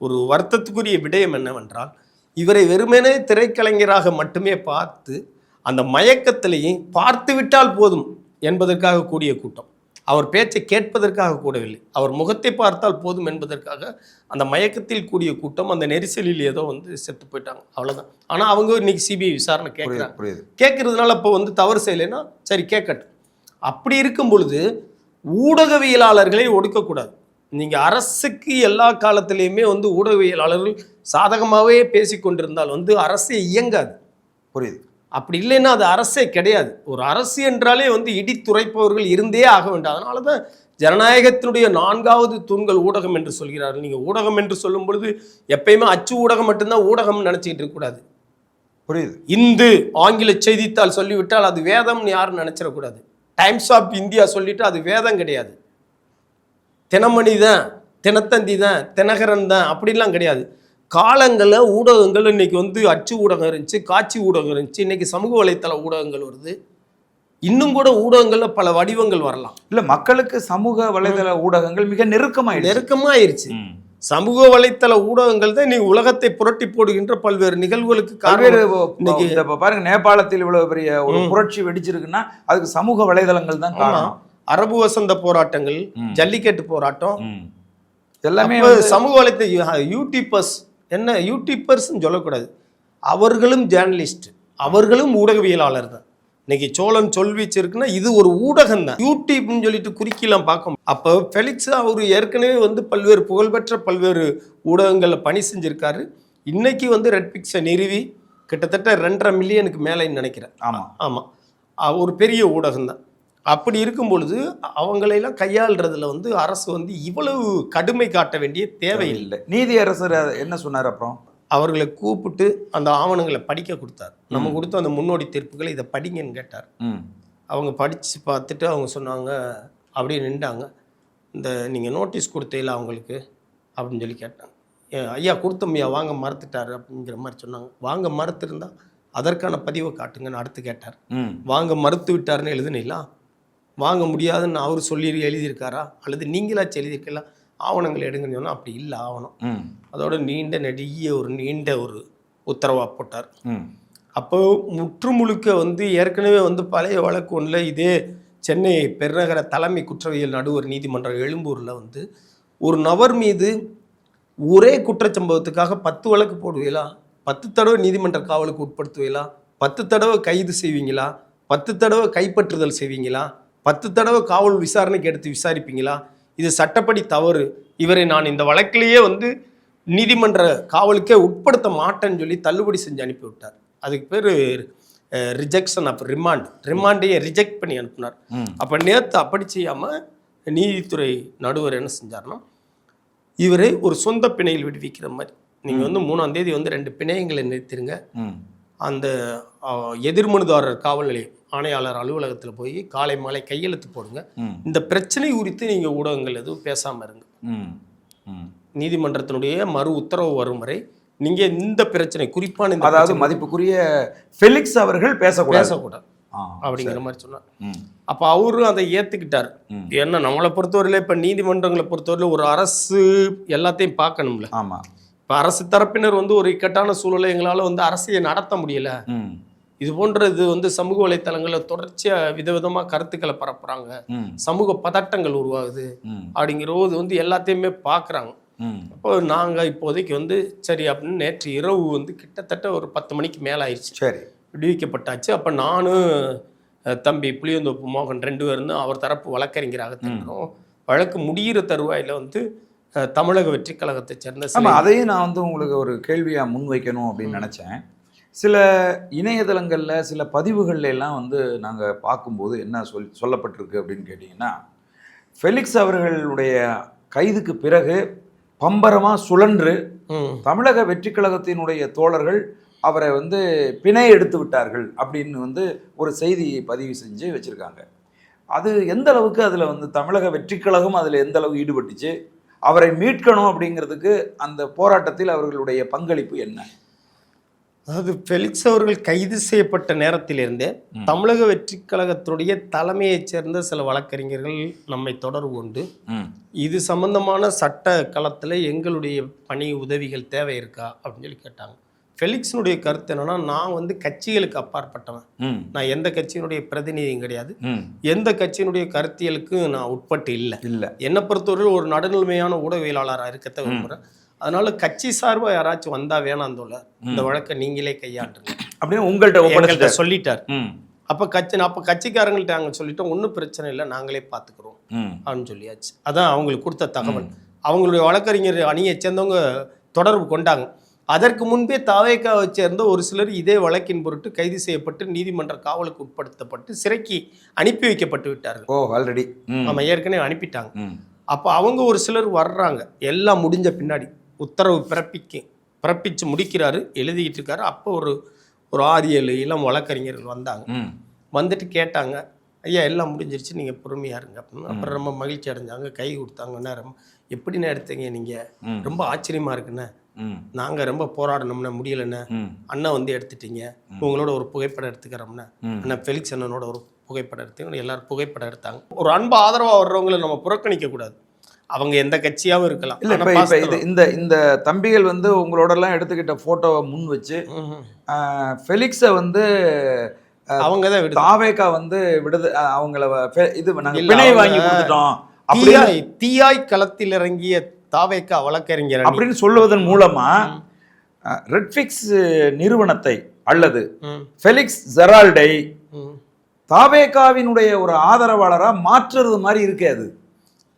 ஒரு வருத்தத்துக்குரிய விடயம் என்னவென்றால் இவரை வெறுமனே திரைக்கலைஞராக மட்டுமே பார்த்து அந்த மயக்கத்திலேயே பார்த்து விட்டால் போதும் என்பதற்காக கூடிய கூட்டம். அவர் பேச்சை கேட்பதற்காக கூடவில்லை, அவர் முகத்தை பார்த்தால் போதும் என்பதற்காக அந்த மயக்கத்தில் கூடிய கூட்டம் அந்த நெரிசலில் ஏதோ வந்து செத்து போயிட்டாங்க, அவ்வளோதான். ஆனால் அவங்க இன்னைக்கு சிபிஐ விசாரணை கேட்குறாங்க. கேட்கறதுனால இப்போ வந்து தவறு செய்யலைன்னா சரி கேட்கட்டும். அப்படி இருக்கும் பொழுது ஊடகவியலாளர்களை ஒடுக்கக்கூடாது. நீங்கள் அரசுக்கு எல்லா காலத்திலையுமே வந்து ஊடகவியலாளர்கள் சாதகமாகவே பேசி கொண்டிருந்தால் வந்து அரசே இயங்காது. புரியுது. அப்படி இல்லைன்னா அது அரசே கிடையாது. ஒரு அரசு என்றாலே வந்து இடித்துரைப்பவர்கள் இருந்தே ஆக வேண்டும். அதனால தான் ஜனநாயகத்தினுடைய 4வது தூண்கள் ஊடகம் என்று சொல்கிறார்கள். நீங்கள் ஊடகம் என்று சொல்லும் பொழுது எப்பயுமே அச்சு ஊடகம் மட்டும்தான் ஊடகம்னு நினச்சிக்கிட்டு இருக்கக்கூடாது. புரியுது. இந்து ஆங்கில செய்தித்தாள் சொல்லிவிட்டால் அது வேதம்னு யாரும் நினச்சிடக்கூடாது. டைம்ஸ் ஆஃப் இந்தியா சொல்லிட்டு அது வேதம் கிடையாது. தினமணி தான், தினத்தந்தி தான், தினகரன் தான் அப்படின்லாம் கிடையாது. காலங்களில் ஊடகங்கள் இன்னைக்கு வந்து அச்சு ஊடகம் இருந்துச்சு, காட்சி ஊடகம் இருந்துச்சு, இன்னைக்கு சமூக வலைத்தள ஊடகங்கள் வருது. இன்னும் கூட ஊடகங்களில் பல வடிவங்கள் வரலாம். இல்லை, மக்களுக்கு சமூக வலைதள ஊடகங்கள் மிக நெருக்கமாயிருச்சு. சமூக வலைத்தள ஊடகங்கள் தான் இன்னைக்கு உலகத்தை புரட்டி போடுகின்ற பல்வேறு நிகழ்வுகளுக்கு காரணம். பாருங்க, நேபாளத்தில் இவ்வளவு பெரிய ஒரு புரட்சி வெடிச்சிருக்குன்னா அதுக்கு சமூக வலைதளங்கள் தான் காரணம். அரபு வசந்த போராட்டங்கள், ஜல்லிக்கட்டு போராட்டம், எல்லாமே அப்ப சமூக வலைத்த யூடியூபர்ஸ் என்ன யூடியூபர்ஸ்ன்னு சொல்லக்கூடாது, அவர்களும் ஜேர்னலிஸ்ட், அவர்களும் ஊடகவியலாளர் தான். இன்னைக்கு சோழன் சொல்வீச்சு இருக்குன்னா இது ஒரு ஊடகம் தான். யூடியூப்னு சொல்லிட்டு குறுக்கிலாம் பார்க்க அப்போ ஃபெலிக்ஸ் அவர் ஏற்கனவே வந்து பல்வேறு புகழ்பெற்ற பல்வேறு ஊடகங்களில் பணி செஞ்சிருக்காரு. இன்னைக்கு வந்து ரெட் பிக்ஸை நிறுவி கிட்டத்தட்ட 2.5 மில்லியனுக்கு மேலேன்னு நினைக்கிறேன். ஆமாம், ஒரு பெரிய ஊடகம் தான். அப்படி இருக்கும் பொழுது அவங்களையெல்லாம் கையாளுறதுல வந்து அரசு வந்து இவ்வளவு கடுமை காட்ட வேண்டிய தேவையில்லை. நீதி அரசர் என்ன சொன்னார்? அப்புறம் அவர்களை கூப்பிட்டு அந்த ஆவணங்களை படிக்க கொடுத்தார். நம்ம கொடுத்த அந்த முன்னோடி தீர்ப்புகளை இதை படிங்கன்னு கேட்டார். அவங்க படித்து பார்த்துட்டு அவங்க சொன்னாங்க, அப்படியே நின்றாங்க. இந்த நீங்கள் நோட்டீஸ் கொடுத்தீங்களா அவங்களுக்கு அப்படின்னு சொல்லி கேட்டாங்க. ஐயா கொடுத்தோம்யா, வாங்க மறுத்துட்டாரு அப்படிங்கிற மாதிரி சொன்னாங்க. வாங்க மறுத்துருந்தா அதற்கான பதிவை காட்டுங்கன்னு அடுத்து கேட்டார். வாங்க மறுத்து விட்டாருன்னு எழுதுனீங்களா? வாங்க முடியாதுன்னு அவர் சொல்லி எழுதியிருக்காரா அல்லது நீங்களாச்சும் எழுதியிருக்கலாம்? ஆவணங்கள் எடுங்கன்னு சொன்னால் அப்படி இல்லை ஆவணம். அதோட நீண்ட ஒரு உத்தரவாக போட்டார். அப்போ முற்றுமுழுக்க வந்து ஏற்கனவே வந்து பழைய வழக்கு ஒன்றில் இதே சென்னை பெருநகர தலைமை குற்றவியல் நடுவர் நீதிமன்றம் எழும்பூரில் வந்து ஒரு நபர் மீது ஒரே குற்றச்சம்பவத்துக்காக 10 வழக்கு போடுவீங்களா, 10 தடவை நீதிமன்ற காவலுக்கு உட்படுத்துவீங்களா, 10 தடவை கைது செய்வீங்களா, 10 தடவை கைப்பற்றுதல் செய்வீங்களா, 10 தடவை காவல் விசாரணைக்கு எடுத்து விசாரிப்பீங்களா? இது சட்டப்படி தவறு. இவரை நான் இந்த வழக்கிலேயே வந்து நீதிமன்ற காவலுக்கே உட்படுத்த மாட்டேன்னு சொல்லி தள்ளுபடி செஞ்சு அனுப்பி விட்டார். அதுக்கு பேர் ரிஜெக்ஷன் ஆஃப் ரிமாண்டையே ரிஜெக்ட் பண்ணி அனுப்பினார். அப்போ நேற்று அப்படி செய்யாமல் நீதித்துறை நடுவர் என்ன செஞ்சார்னா, இவரை ஒரு சொந்த பிணையில் விடுவிக்கிற மாதிரி நீங்கள் வந்து 3ஆம் தேதி வந்து 2 பிணையங்களை நிறுத்திருங்க. அந்த எதிர்மனுதாரர் காவல் நிலையம் ஆணையாளர் அலுவலகத்தில் போய் காலை மாலை கையெழுத்து போடுங்க. இந்த பிரச்சனை குறித்து நீங்கள் ஊடகங்கள் எதுவும் பேசாமல் இருங்க. நீதிமன்றத்தினுடைய மறு உத்தரவு வரும் வரை நீங்கள் இந்த பிரச்சனை குறிப்பான அதாவது மதிப்புக்குரிய ஃபெலிக்ஸ் அவர்கள் பேசக்கூடாது அப்படிங்கிற மாதிரி சொன்னார். அப்போ அவரும் அதை ஏற்றுக்கிட்டார். ஏன்னா நம்மளை பொறுத்தவரையில இப்போ நீதிமன்றங்களை பொறுத்தவரையில ஒரு அரசு எல்லாத்தையும் பார்க்கணும்ல. ஆமாம். இப்போ அரசு தரப்பினர் வந்து ஒரு இக்கட்டான சூழலை எங்களால் வந்து அரசியை நடத்த முடியல, இது போன்றது வந்து சமூக வலைத்தளங்களில் தொடர்ச்சியாக விதவிதமாக கருத்துக்களை பரப்புறாங்க, சமூக பதட்டங்கள் உருவாகுது அப்படிங்கிறது வந்து எல்லாத்தையுமே பார்க்குறாங்க. அப்போ நாங்கள் இப்போதைக்கு வந்து சரி அப்படின்னு நேற்று இரவு வந்து கிட்டத்தட்ட ஒரு 10 மணிக்கு மேலே ஆயிடுச்சு. சரி, விடுவிக்கப்பட்டாச்சு. அப்போ நானும் தம்பி புளியந்தோப்பு மோகன் 2 பேரும் அவர் தரப்பு வழக்கறிஞராக தின்றோம். வழக்கு முடிகிற தருவாயில் வந்து தமிழக வெற்றி கழகத்தை சேர்ந்த அதையும் நான் வந்து உங்களுக்கு ஒரு கேள்வியாக முன்வைக்கணும் அப்படின்னு நினச்சேன். சில இணையதளங்களில் சில பதிவுகள்ல எல்லாம் வந்து நாங்கள் பார்க்கும்போது என்ன சொல்லப்பட்டிருக்கு அப்படின்னு கேட்டிங்கன்னா, ஃபெலிக்ஸ் அவர்களுடைய கைதுக்கு பிறகு பம்பரமாக சுழன்று தமிழக வெற்றி கழகத்தினுடைய தோழர்கள் அவரை வந்து பிணை எடுத்து விட்டார்கள் அப்படின்னு வந்து ஒரு செய்தியை பதிவு செஞ்சு வச்சுருக்காங்க. அது எந்த அளவுக்கு அதில் வந்து தமிழக வெற்றி கழகம் அதில் எந்த அளவுக்கு ஈடுபட்டுச்சு, அவரை மீட்கணும் அப்படிங்கிறதுக்கு அந்த போராட்டத்தில் அவர்களுடைய பங்களிப்பு என்ன? அதாவது ஃபெலிக்ஸ் அவர்கள் கைது செய்யப்பட்ட நேரத்திலிருந்தே தமிழக வெற்றி கழகத்துடைய தலைமையைச் சேர்ந்த சில வழக்கறிஞர்கள் நம்மை தொடர்பு கொண்டு இது சம்பந்தமான சட்ட களத்தில் எங்களுடைய பணி உதவிகள் தேவை இருக்கா அப்படின்னு சொல்லி கேட்டாங்க. ஃபெலிக்ஸினுடைய கருத்து என்னன்னா, நான் வந்து கட்சிகளுக்கு அப்பாற்பட்டவன், நான் எந்த கட்சியினுடைய பிரதிநிதியும் கிடையாது, எந்த கட்சியினுடைய கருத்தியலுக்கு நான் உட்பட்டு இல்லை. என்னை பொறுத்தவரையில் ஒரு நடுநிலைமையான ஊடகவியலாளராக இருக்கத்த விரும்புகிறேன். அதனால கட்சி சார்பாக யாராச்சும் வந்தா வேணாம் தோல, இந்த வழக்கை நீங்களே கையாண்டுங்க அப்படின்னு உங்கள்கிட்ட சொல்லிட்டார். அப்போ கட்சிக்காரங்கள்ட்ட நாங்கள் சொல்லிட்டோம், ஒன்றும் பிரச்சனை இல்லை, நாங்களே பார்த்துக்குறோம் அப்படின்னு சொல்லியாச்சு. அதான் அவங்களுக்கு கொடுத்த தகவல். அவங்களுடைய வழக்கறிஞர் அணியை சேர்ந்தவங்க தொடர்பு கொண்டாங்க. அதற்கு முன்பே தாவேக்காவை சேர்ந்த ஒரு சிலர் இதே வழக்கின் பொருட்டு கைது செய்யப்பட்டு நீதிமன்ற காவலுக்கு உட்படுத்தப்பட்டு சிறைக்கு அனுப்பி வைக்கப்பட்டு விட்டார்கள். ஆல்ரெடி நம்ம ஏற்கனவே அனுப்பிட்டாங்க. அப்போ அவங்க ஒரு சிலர் வர்றாங்க, எல்லாம் முடிஞ்ச பின்னாடி உத்தரவு பிறப்பிச்சு முடிக்கிறாரு, எழுதிக்கிட்டு இருக்காரு. அப்போ ஒரு 6-7 இளம் வழக்கறிஞர்கள் வந்தாங்க. வந்துட்டு கேட்டாங்க, ஐயா எல்லாம் முடிஞ்சிருச்சு, நீங்கள் பொறுமையாக இருங்க அப்படின்னு. அப்புறம் ரொம்ப மகிழ்ச்சி அடைஞ்சாங்க, கை கொடுத்தாங்கண்ணா. ரொம்ப எப்படின்னா எடுத்தீங்க நீங்கள், ரொம்ப ஆச்சரியமாக இருக்குண்ணே, நாங்கள் ரொம்ப போராடணும்னா முடியலைண்ணே, அண்ணன் வந்து எடுத்துட்டீங்க, உங்களோட ஒரு புகைப்படம் எடுத்துக்கிறோம்னா, அண்ணன் ஃபெலிக்ஸ் அண்ணனோட ஒரு புகைப்படம் எடுத்து எல்லாரும் புகைப்படம் எடுத்தாங்க. ஒரு அன்பு ஆதரவாக வர்றவங்களை நம்ம புறக்கணிக்க கூடாது, அவங்க எந்த கட்சியாகவும் இருக்கலாம். இல்லை, இப்போ இந்த தம்பிகள் வந்து உங்களோடலாம் எடுத்துக்கிட்ட ஃபோட்டோவை முன் வச்சு ஃபெலிக்ஸை வந்து அவங்க தான் தாவேக்கா வந்து அவங்கள இது நாங்கள் பிணை வாங்கி கொடுத்துட்டோம். தீயாய் களத்தில் இறங்கிய தாவேக்கா வழக்கறிஞர் அணி. அப்படின்னு சொல்லுவதன் மூலமா ரெட்ஃபிக்ஸ் நிறுவனத்தை அல்லது ஃபெலிக்ஸ் ஜெரால்டை தாவேகாவினுடைய ஒரு ஆதரவாளரா மாற்றுறது மாதிரி இருக்கே அது.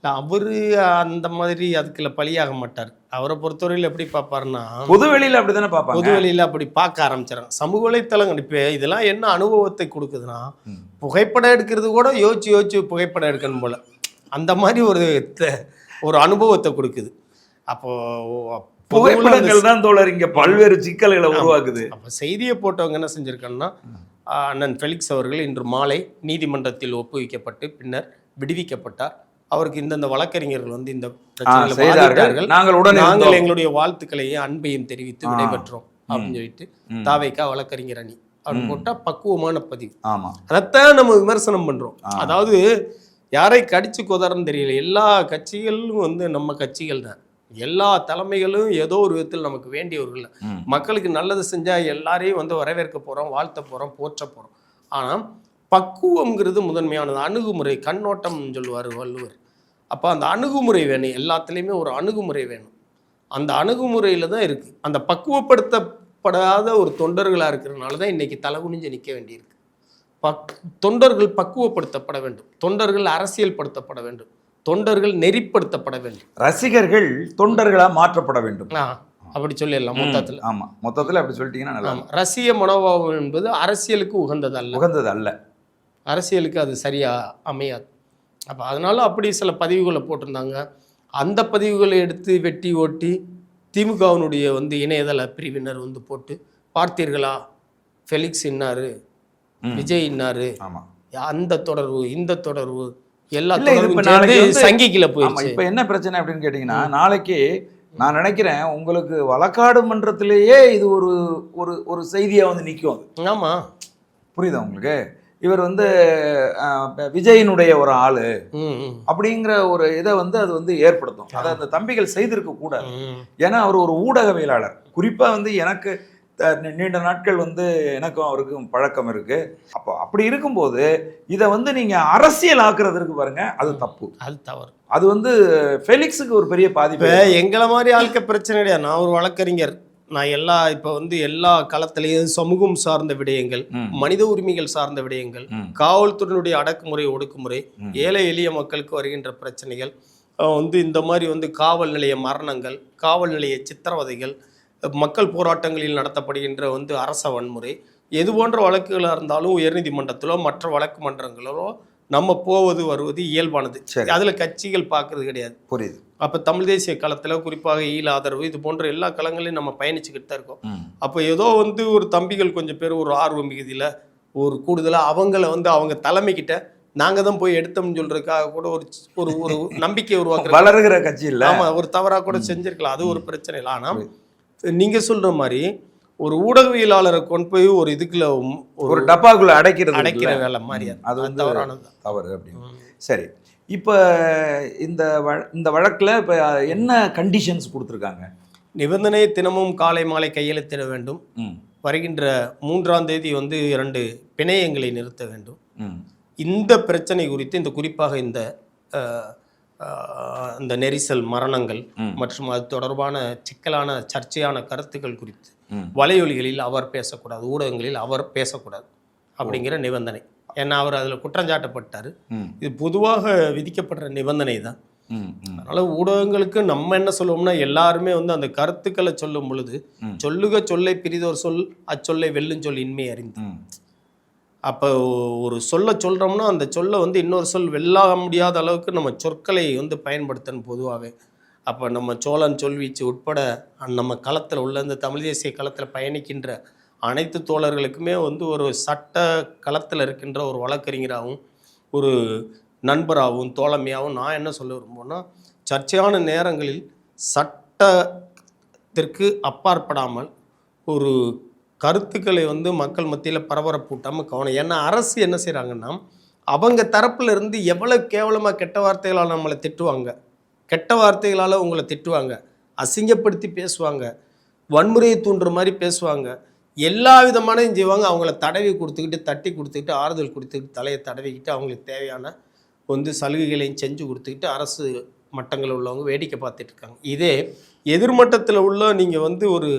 அவரு அந்த மாதிரி அதுக்குள்ள பலியாக மாட்டார். அவரை பொறுத்தவரையில் எப்படி பார்ப்பாருன்னா, பொதுவெளியில அப்படித்தானே பார்ப்பாங்க. பொதுவெளியில அப்படி பார்க்க ஆரம்பிச்சிடறாங்க. சமூக வலைத்தளங்கள் இப்போ இதெல்லாம் என்ன அனுபவத்தை கொடுக்குதுன்னா, புகைப்படம் எடுக்கிறது கூட யோசிச்சு புகைப்படம் எடுக்கணும் போல, அந்த மாதிரி ஒரு அனுபவத்தை கொடுக்குது. அப்போ புகைப்படங்கள் தான் தோழர் இங்க பல்வேறு சிக்கல்களை உருவாக்குது. அப்போ செய்தியை போட்டவங்க என்ன செஞ்சிருக்காங்கன்னா, அண்ணன் ஃபெலிக்ஸ் அவர்கள் இன்று மாலை நீதிமன்றத்தில் ஒப்புவிக்கப்பட்டு பின்னர் விடுவிக்கப்பட்டார். அவருக்கு இந்தந்த வழக்கறிஞர்கள் வந்து இந்த பிரச்சனைகள் நாங்கள் எங்களுடைய வாழ்த்துக்களையும் அன்பையும் தெரிவித்து விடைபெற்றோம் அப்படின்னு சொல்லிட்டு தாவேக்கா வழக்கறிஞர் அணி அப்படின்னு போட்டா பக்குவமான பதிவு. அதைத்தான் நம்ம விமர்சனம் பண்றோம். அதாவது யாரை கடிச்சு கொதறன்னு தெரியல, எல்லா கட்சிகளும் வந்து நம்ம கட்சிகள் தான், எல்லா தலைமைகளும் ஏதோ ஒரு விதத்தில் நமக்கு வேண்டியவர்கள். மக்களுக்கு நல்லது செஞ்சா எல்லாரையும் வந்து வரவேற்க போறோம், வாழ்த்த போறோம், போற்ற போறோம். ஆனா பக்குவம்ங்கிறது முதன்மையானது. அணுகுமுறை, கண்ணோட்டம் சொல்லுவார் வள்ளுவர். அப்போ அந்த அணுகுமுறை வேணும், எல்லாத்துலேயுமே ஒரு அணுகுமுறை வேணும். அந்த அணுகுமுறையில் தான் இருக்குது. அந்த பக்குவப்படுத்தப்படாத ஒரு தொண்டர்களாக இருக்கிறதுனால தான் இன்றைக்கி தலைகுனிஞ்சு நிற்க வேண்டியிருக்கு. தொண்டர்கள் பக்குவப்படுத்தப்பட வேண்டும், தொண்டர்கள் அரசியல் படுத்தப்பட வேண்டும், தொண்டர்கள் நெறிப்படுத்தப்பட வேண்டும், ரசிகர்கள் தொண்டர்களாக மாற்றப்பட வேண்டும். அப்படி சொல்லிடலாம் மொத்தத்தில். ஆமாம், மொத்தத்தில் அப்படி சொல்லிட்டீங்கன்னா நல்லா. ரசிக மனோபாவம் என்பது அரசியலுக்கு உகந்தது அல்ல, அரசியலுக்கு அது சரியாக அமையாது. அப்போ அதனால் அப்படி சில பதிவுகளை போட்டிருந்தாங்க. அந்த பதிவுகளை எடுத்து வெட்டி ஓட்டி திமுகவினுடைய வந்து இணையதள பிரிவினர் வந்து போட்டு, பார்த்தீர்களா ஃபெலிக்ஸ் இன்னாரு, விஜய் இன்னாரு, அந்த தொடர்பு இந்த தொடர்பு எல்லா தொடர்பும் சங்கிக்குள்ள போயிடுச்சு. இப்போ என்ன பிரச்சனை அப்படின்னு கேட்டிங்கன்னா, நாளைக்கு நான் நினைக்கிறேன் உங்களுக்கு வழக்காடு மன்றத்திலேயே இது ஒரு ஒரு ஒரு செய்தியாக வந்து நிற்கும். ஆமாம், புரியுதா உங்களுக்கு? இவர் வந்து விஜயினுடைய ஒரு ஆளு அப்படிங்கிற ஒரு இதை வந்து அது வந்து ஏற்படுத்தும். அதை அந்த தம்பிகள் செய்திருக்க கூடாது. ஏன்னா அவர் ஒரு ஊடகவியலாளர். குறிப்பா வந்து எனக்கு நீண்ட நாட்கள் வந்து எனக்கும் அவருக்கும் பழக்கம் இருக்கு. அப்போ அப்படி இருக்கும்போது இதை வந்து நீங்க அரசியல் ஆக்குறதுக்கு பாருங்க, அது தப்பு, அது தவறு. அது வந்து ஃபெலிக்ஸுக்கு ஒரு பெரிய பாதிப்பு. எங்களை மாதிரி ஆளுக்க பிரச்சனை கிடையாது. நான் ஒரு வழக்கறிஞர். நான் இப்போ வந்து எல்லா களத்திலையும் சமூகம் சார்ந்த விடயங்கள், மனித உரிமைகள் சார்ந்த விடயங்கள், காவல்துறையினுடைய அடக்குமுறை ஒடுக்குமுறை, ஏழை எளிய மக்களுக்கு வருகின்ற பிரச்சனைகள், வந்து இந்த மாதிரி வந்து காவல் நிலைய மரணங்கள், காவல் நிலைய சித்திரவதைகள், மக்கள் போராட்டங்களில் நடத்தப்படுகின்ற வந்து அரச வன்முறை, எது போன்ற வழக்குகளாக இருந்தாலும் உயர்நீதிமன்றத்திலோ மற்ற வழக்கு மன்றங்களோ நம்ம போவது வருவது இயல்பானது. அதில் கட்சிகள் பார்க்கறது கிடையாது. புரியுது. அப்போ தமிழ் தேசிய களத்தில் குறிப்பாக ஈழ ஆதரவு இது போன்ற எல்லா களங்களையும் நம்ம பயணிச்சுக்கிட்டு தான் இருக்கோம். அப்போ ஏதோ வந்து ஒரு தம்பிகள் கொஞ்சம் பேர் ஒரு ஆர்வம் மிகுதியில் ஒரு கூடுதலாக அவங்கள வந்து அவங்க தலைமைக்கிட்ட நாங்கள் தான் போய் எடுத்தோம்னு சொல்றதுக்காக கூட ஒரு ஒரு நம்பிக்கை உருவாக்குற வளர்கிற கட்சி இல்லை. ஆமாம், ஒரு தவறாக கூட செஞ்சிருக்கலாம், அது ஒரு பிரச்சனை இல்லை. ஆனால் நீங்கள் சொல்கிற மாதிரி ஒரு ஊடகவியலாளரை கொண்டு போய் ஒரு இதுக்குள்ள ஒரு டப்பாக்குள்ள அடைக்கிற வேலை மாதிரி அது வந்து தவறு அப்படின்னு. சரி, இப்போ இந்த வழக்கில் இப்போ என்ன கண்டிஷன்ஸ் கொடுத்துருக்காங்க? நிபந்தனை தினமும் காலை மாலை கையெழுத்திட வேண்டும். வருகின்ற 3ஆம் தேதி வந்து 2 பிணையங்களை நிறுத்த வேண்டும். இந்த பிரச்சனை குறித்து இந்த குறிப்பாக இந்த நெரிசல் மரணங்கள் மற்றும் அது தொடர்பான சிக்கலான சர்ச்சையான கருத்துக்கள் குறித்து வலையொலிகளில் அவர் பேசக்கூடாது, ஊடகங்களில் அவர் பேசக்கூடாது அப்படிங்கிற நிபந்தனை. ஏன்னா அவர் அதில் குற்றஞ்சாட்டப்பட்டார். இது பொதுவாக விதிக்கப்படுற நிபந்தனை தான். அதனால ஊடகங்களுக்கு நம்ம என்ன சொல்லுவோம்னா, எல்லாருமே வந்து அந்த கருத்துக்களை சொல்லும் பொழுது சொல்லுக சொல்லை பிரிதோர் சொல் அச்சொல்லை வெல்லும் சொல் இன்மை அறிந்து. அப்போ ஒரு சொல்கிறோம்னா அந்த சொல்லை வந்து இன்னொரு சொல் வெல்ல முடியாத அளவுக்கு நம்ம சொற்களை வந்து பயன்படுத்தணும் பொதுவாகவே. அப்போ நம்ம சோழன் சொல்வீச்சு உட்பட நம்ம களத்தில் உள்ள இந்த தமிழ் தேசிய களத்தில் பயணிக்கின்ற அனைத்து தோழர்களுக்குமே வந்து ஒரு சட்ட களத்தில் இருக்கின்ற ஒரு வழக்கறிஞராகவும் ஒரு நண்பராகவும் தோழமையாகவும் நான் என்ன சொல்ல விரும்புவேன்னா, சர்ச்சையான நேரங்களில் சட்டத்திற்கு அப்பாற்படாமல் ஒரு கருத்துக்களை வந்து மக்கள் மத்தியில் பரபரப்பூட்டாமல் கவனம். ஏன்னா அரசு என்ன செய்கிறாங்கன்னா, அவங்க தரப்புல இருந்து எவ்வளோ கேவலமாக கெட்ட வார்த்தைகளால் நம்மளை திட்டுவாங்க, கெட்ட வார்த்தைகளால் உங்களை திட்டுவாங்க, அசிங்கப்படுத்தி பேசுவாங்க, வன்முறையை தூண்டுற மாதிரி பேசுவாங்க, எல்லா விதமானதையும் செய்வாங்க. அவங்கள தடவி கொடுத்துக்கிட்டு தட்டி கொடுத்துக்கிட்டு ஆறுதல் கொடுத்துக்கிட்டு தலையை தடவிக்கிட்டு அவங்களுக்கு தேவையான வந்து சலுகைகளையும் செஞ்சு கொடுத்துக்கிட்டு அரசு மட்டங்களில் உள்ளவங்க வேடிக்கை பார்த்துட்டு இருக்காங்க. இதே எதிர்மட்டத்தில் உள்ள நீங்கள் வந்து ஒரு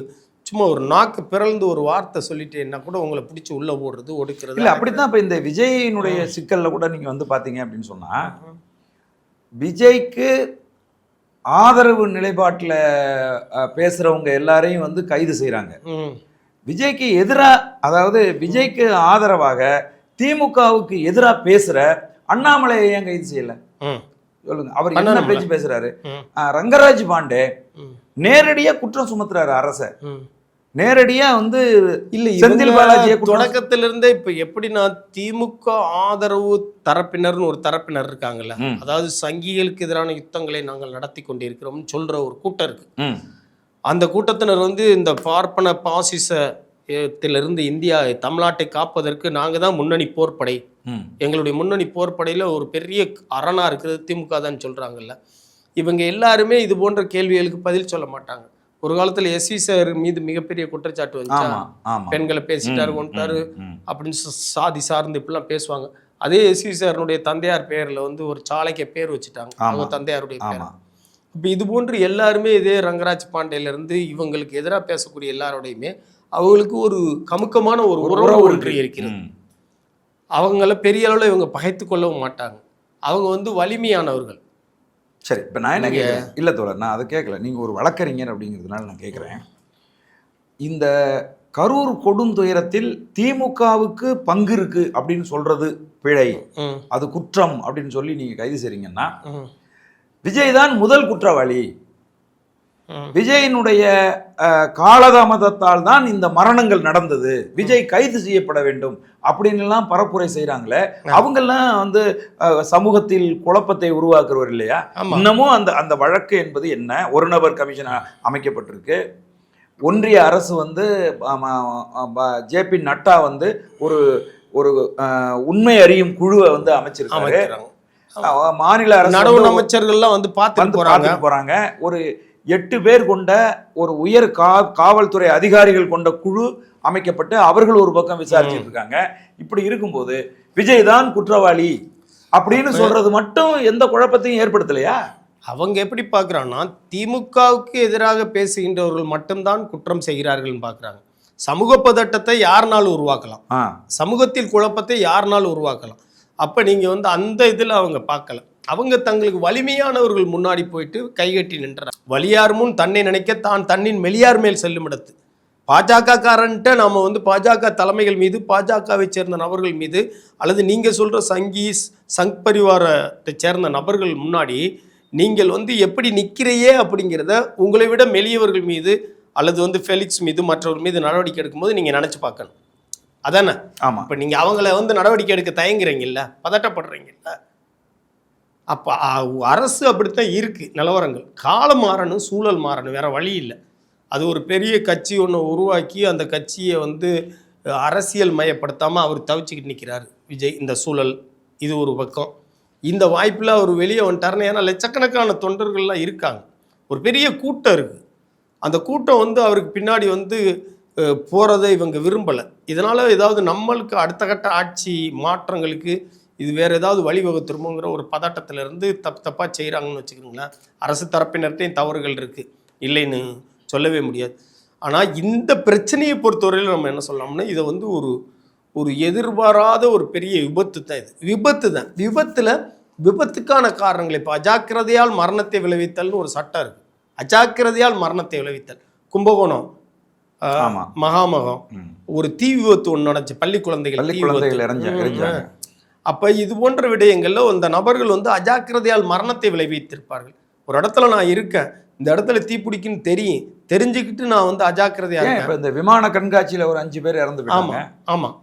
சும்மா ஒரு நாக்கு பிறழ்ந்து ஒரு வார்த்தை சொல்லிட்டேன்னா கூட உங்களை பிடிச்சி உள்ளே போடுறது ஒடுக்கிறது. இல்லை அப்படித்தான் இப்போ இந்த விஜயினுடைய சிக்கலில் கூட நீங்கள் வந்து பார்த்தீங்க அப்படின்னு சொன்னால் விஜய்க்கு ஆதரவு நிலைப்பாட்டில் பேசுகிறவங்க எல்லாரையும் வந்து கைது செய்கிறாங்க. விஜய்க்கு எதிராக, அதாவது விஜய்க்கு ஆதரவாக திமுகவுக்கு எதிராக பேசுகிற அண்ணாமலையை ஏன் கைது செய்யலை சொல்லுங்க? அவர் என்ன பேச்சு பேசுறாரு? ரங்கராஜ் பாண்டே நேரடியா குற்றம் சுமத்துறாரு அரச, நேரடியா வந்து இல்ல செந்தில் பாலாஜியை தொடக்கத்திலிருந்தே இப்ப எப்படின்னா திமுக ஆதரவு தரப்பினர்னு ஒரு தரப்பினர் இருக்காங்கல்ல, அதாவது சங்கிகளுக்கு எதிரான யுத்தங்களை நாங்கள் நடத்தி கொண்டிருக்கிறோம் சொல்ற ஒரு கூட்டம் இருக்கு. அந்த கூட்டத்தினர் வந்து இந்த பார்ப்பன பாசிசத்திலிருந்து இந்தியா தமிழ்நாட்டை காப்பதற்கு நாங்க தான் முன்னணி போர்ப்படை, எங்களுடைய முன்னணி போர்ப்படையில் ஒரு பெரிய அரணா இருக்கிறது திமுக தான் சொல்றாங்கல்ல. இவங்க எல்லாருமே இது போன்ற கேள்விகளுக்கு பதில் சொல்ல மாட்டாங்க. ஒரு காலத்துல எஸ்வி சார் மீது மிகப்பெரிய குற்றச்சாட்டு வந்துச்சா, பெண்களை பேசிட்டாரு கொண்டாரு அப்படின்னு சாதி சார்ந்து இப்படிலாம் பேசுவாங்க. அதே எஸ்வி சாருடைய தந்தையார் பேர்ல வந்து ஒரு சாலைக்கு பேர் வச்சுட்டாங்க, அவங்க தந்தையாருடைய பேர். இப்போ இது போன்று எல்லாருமே இதே ரங்கராஜ் பாண்டேல இருந்து இவங்களுக்கு எதிராக பேசக்கூடிய எல்லாரோடையுமே அவங்களுக்கு ஒரு கமுக்கமான ஒரு உறவு ஒன்று இருக்கிறது. அவங்கள பெரிய அளவில் இவங்க பகைத்து கொள்ளவும் மாட்டாங்க. அவங்க வந்து வலிமையானவர்கள். சரி, இப்போ நான் என்ன கேட்குறேன், இல்லை தோழர், நான் அதை கேட்கல, நீங்கள் ஒரு வழக்கறிஞர் அப்படிங்கிறதுனால நான் கேட்குறேன். இந்த கரூர் கொடுந்துயரத்தில் திமுகவுக்கு பங்கு இருக்கு அப்படின்னு சொல்றது பிழை, அது குற்றம் அப்படின்னு சொல்லி நீங்கள் கைது செய்றீங்கன்னா விஜய் தான் முதல் குற்றவாளி, விஜயினுடைய காலதாமதத்தால் தான் இந்த மரணங்கள் நடந்தது, விஜய் கைது செய்யப்பட வேண்டும் அப்படின்லாம் பரப்புரை செய்யறாங்களே, அவங்கெல்லாம் வந்து சமூகத்தில் குழப்பத்தை உருவாக்குறவர் இல்லையா? இன்னமும் அந்த அந்த வழக்கு என்பது என்ன? ஒரு நபர் கமிஷன் அமைக்கப்பட்டிருக்கு. ஒன்றிய அரசு வந்து ஜேபி நட்டா வந்து ஒரு ஒரு உண்மை அறியும் குழுவை வந்து அமைச்சிருக்காரு. மாநில அரசு அமைச்சர்கள்லாம் வந்து பார்த்து போறாங்க. ஒரு 8 பேர் கொண்ட ஒரு உயர் காவல்துறை அதிகாரிகள் கொண்ட குழு அமைக்கப்பட்டு அவர்கள் ஒரு பக்கம் விசாரிச்சுட்டு இருக்காங்க. இப்படி இருக்கும்போது விஜய் தான் குற்றவாளி அப்படின்னு சொல்றது மட்டும் எந்த குழப்பத்தையும் ஏற்படுத்தலையா? அவங்க எப்படி பார்க்குறாங்கன்னா திமுகவுக்கு எதிராக பேசுகின்றவர்கள் மட்டும்தான் குற்றம் செய்கிறார்கள் பார்க்குறாங்க. சமூக பதட்டத்தை யாருனாலும் உருவாக்கலாம், சமூகத்தில் குழப்பத்தை யாருனாலும் உருவாக்கலாம். அப்போ நீங்கள் வந்து அந்த இதில் அவங்க பார்க்கல. அவங்க தங்களுக்கு வலிமையானவர்கள் முன்னாடி போயிட்டு கைகட்டி நின்றார். வலியார் முன் தன்னை நினைக்க தான் தன்னின் மெலியார் மேல் செல்லும் இடத்து. பாஜக காரன்ட்ட நம்ம வந்து பாஜக தலைமைகள் மீது, பாஜகவை சேர்ந்த நபர்கள் மீது, அல்லது நீங்கள் சொல்கிற சங் பரிவாரத்தை சேர்ந்த நபர்கள் முன்னாடி நீங்கள் வந்து எப்படி நிற்கிறையே அப்படிங்கிறத உங்களை விட மெலியவர்கள் மீது அல்லது வந்து ஃபெலிக்ஸ் மீது மற்றவர்கள் மீது நடவடிக்கை எடுக்கும்போது நீங்கள் நினச்சி பார்க்கணும். அதானே? ஆமாம். இப்போ நீங்கள் அவங்கள வந்து நடவடிக்கை எடுக்க தயங்குறீங்கல்ல, பதட்டப்படுறீங்கல்ல. அப்போ அரசு அப்படித்தான் இருக்குது நிலவரங்கள். காலம் மாறணும், சூழல் மாறணும், வேறு வழி இல்லை. அது ஒரு பெரிய கட்சி ஒன்று உருவாக்கி அந்த கட்சியை வந்து அரசியல் மயப்படுத்தாமல் அவர் தவிச்சிக்கிட்டு நிற்கிறார் விஜய். இந்த சூழல் இது ஒரு பக்கம். இந்த வாய்ப்பில் அவர் வெளியே வந்துட்டாருன்னு, ஏன்னா லட்சக்கணக்கான தொண்டர்கள்லாம் இருக்காங்க, ஒரு பெரிய கூட்டம் இருக்குது. அந்த கூட்டம் வந்து அவருக்கு பின்னாடி வந்து போகிறதை இவங்க விரும்பலை. இதனால் ஏதாவது நம்மளுக்கு அடுத்த கட்ட ஆட்சி மாற்றங்களுக்கு இது வேறு ஏதாவது வழிவகுத்துருமோங்கிற ஒரு பதட்டத்திலேருந்து தப்பாக செய்கிறாங்கன்னு வச்சுக்கிறீங்களேன். அரசு தரப்பினர்கிட்டையும் தவறுகள் இருக்குது, இல்லைன்னு சொல்லவே முடியாது. ஆனால் இந்த பிரச்சனையை பொறுத்தவரையில் நம்ம என்ன சொல்லலாம்னா இதை வந்து ஒரு எதிர்பாராத ஒரு பெரிய விபத்து தான். இது விபத்தில் விபத்துக்கான காரணங்கள் இப்போ அஜாக்கிரதையால் மரணத்தை விளைவித்தல்னு ஒரு சட்டம் இருக்குது. அஜாக்கிரதையால் மரணத்தை விளைவித்தல், கும்பகோணம் மகாமகம் ஒரு தீ விபத்து ஒன்று நடந்துச்சு, பள்ளி குழந்தைகள். அப்போ இது போன்ற விடயங்களில் அந்த நபர்கள் வந்து அஜாக்கிரதையால் மரணத்தை விளைவித்திருப்பார்கள். ஒரு இடத்துல நான் இருக்கேன், இந்த இடத்துல தீப்பிடிக்குன்னு தெரிஞ்சுக்கிட்டு நான் வந்து அஜாக்கிரதையாக இருக்கேன். இந்த விமான கண்காட்சியில் ஒரு 5 பேர் இறந்து போயிட்டாங்க. ஆமாம்,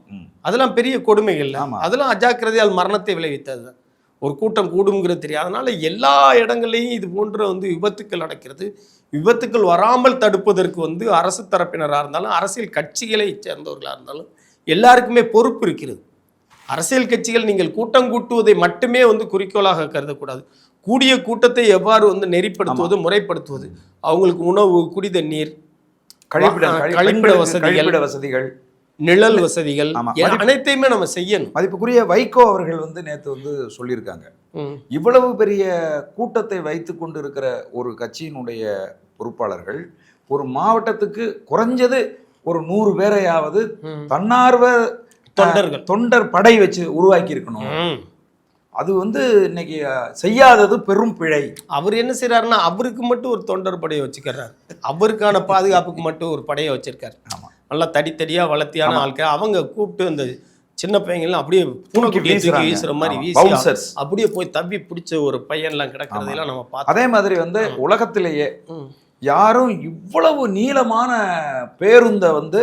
அதெல்லாம் பெரிய கொடுமைகள். அதெல்லாம் அஜாக்கிரதையால் மரணத்தை விளைவித்தது தான். ஒரு கூட்டம் கூடுங்கிறது தெரியாது. அதனால எல்லா இடங்கள்லையும் இது போன்ற வந்து விபத்துக்கள் நடக்கிறது. விபத்துக்கள் வராமல் தடுப்பதற்கு வந்து அரசு தரப்பினராக இருந்தாலும் அரசியல் கட்சிகளை சேர்ந்தவர்களாக இருந்தாலும் எல்லாருக்குமே பொறுப்பு இருக்கிறது. அரசியல் கட்சிகள் நீங்கள் கூட்டம் கூட்டுவதை மட்டுமே வந்து குறிக்கோளாக கருதக்கூடாது. கூடிய கூட்டத்தை எவ்வாறு வந்து நெறிப்படுத்துவது, முறைப்படுத்துவது, அவங்களுக்கு உணவு, குடி தண்ணீர், கழிப்பிட வசதிகள், நிழல் வசதிகள் ஆமா. அனைத்தையுமே நம்ம செய்யணும். மதிப்புக்குரிய வைகோ அவர்கள் வந்து நேற்று வந்து சொல்லியிருக்காங்க, இவ்வளவு பெரிய கூட்டத்தை வைத்து கொண்டு இருக்கிற ஒரு கட்சியினுடைய பொறுப்பாளர்கள் ஒரு மாவட்டத்துக்கு குறைஞ்சது ஒரு 100 பேரையாவது தன்னார்வ தொண்டர் படை வச்சு உருவாக்கி இருக்கணும். அது வந்து இன்னைக்கு செய்யாதது பெரும் பிழை. அவர் என்ன செய்யறாருன்னா, அவருக்கு மட்டும் ஒரு தொண்டர் படையை வச்சுக்கிறாரு, அவருக்கான பாதுகாப்புக்கு மட்டும் ஒரு படையை வச்சிருக்காரு. நல்லா தடித்தடியா வளர்த்தியான ஆட்கள் அவங்க கூப்பிட்டு அந்த சின்ன பையங்கள்லாம் அப்படியே பூனைக்குட்டியை தூக்கி வீசுற மாதிரி வீசி அப்படியே போய் தப்பி பிடிச்ச ஒரு பையன்லாம் கிடக்கிறதெல்லாம் நம்ம பார்த்தோம். அதே மாதிரி வந்து உலகத்திலேயே யாரும் இவ்வளவு நீளமான பேருந்தை வந்து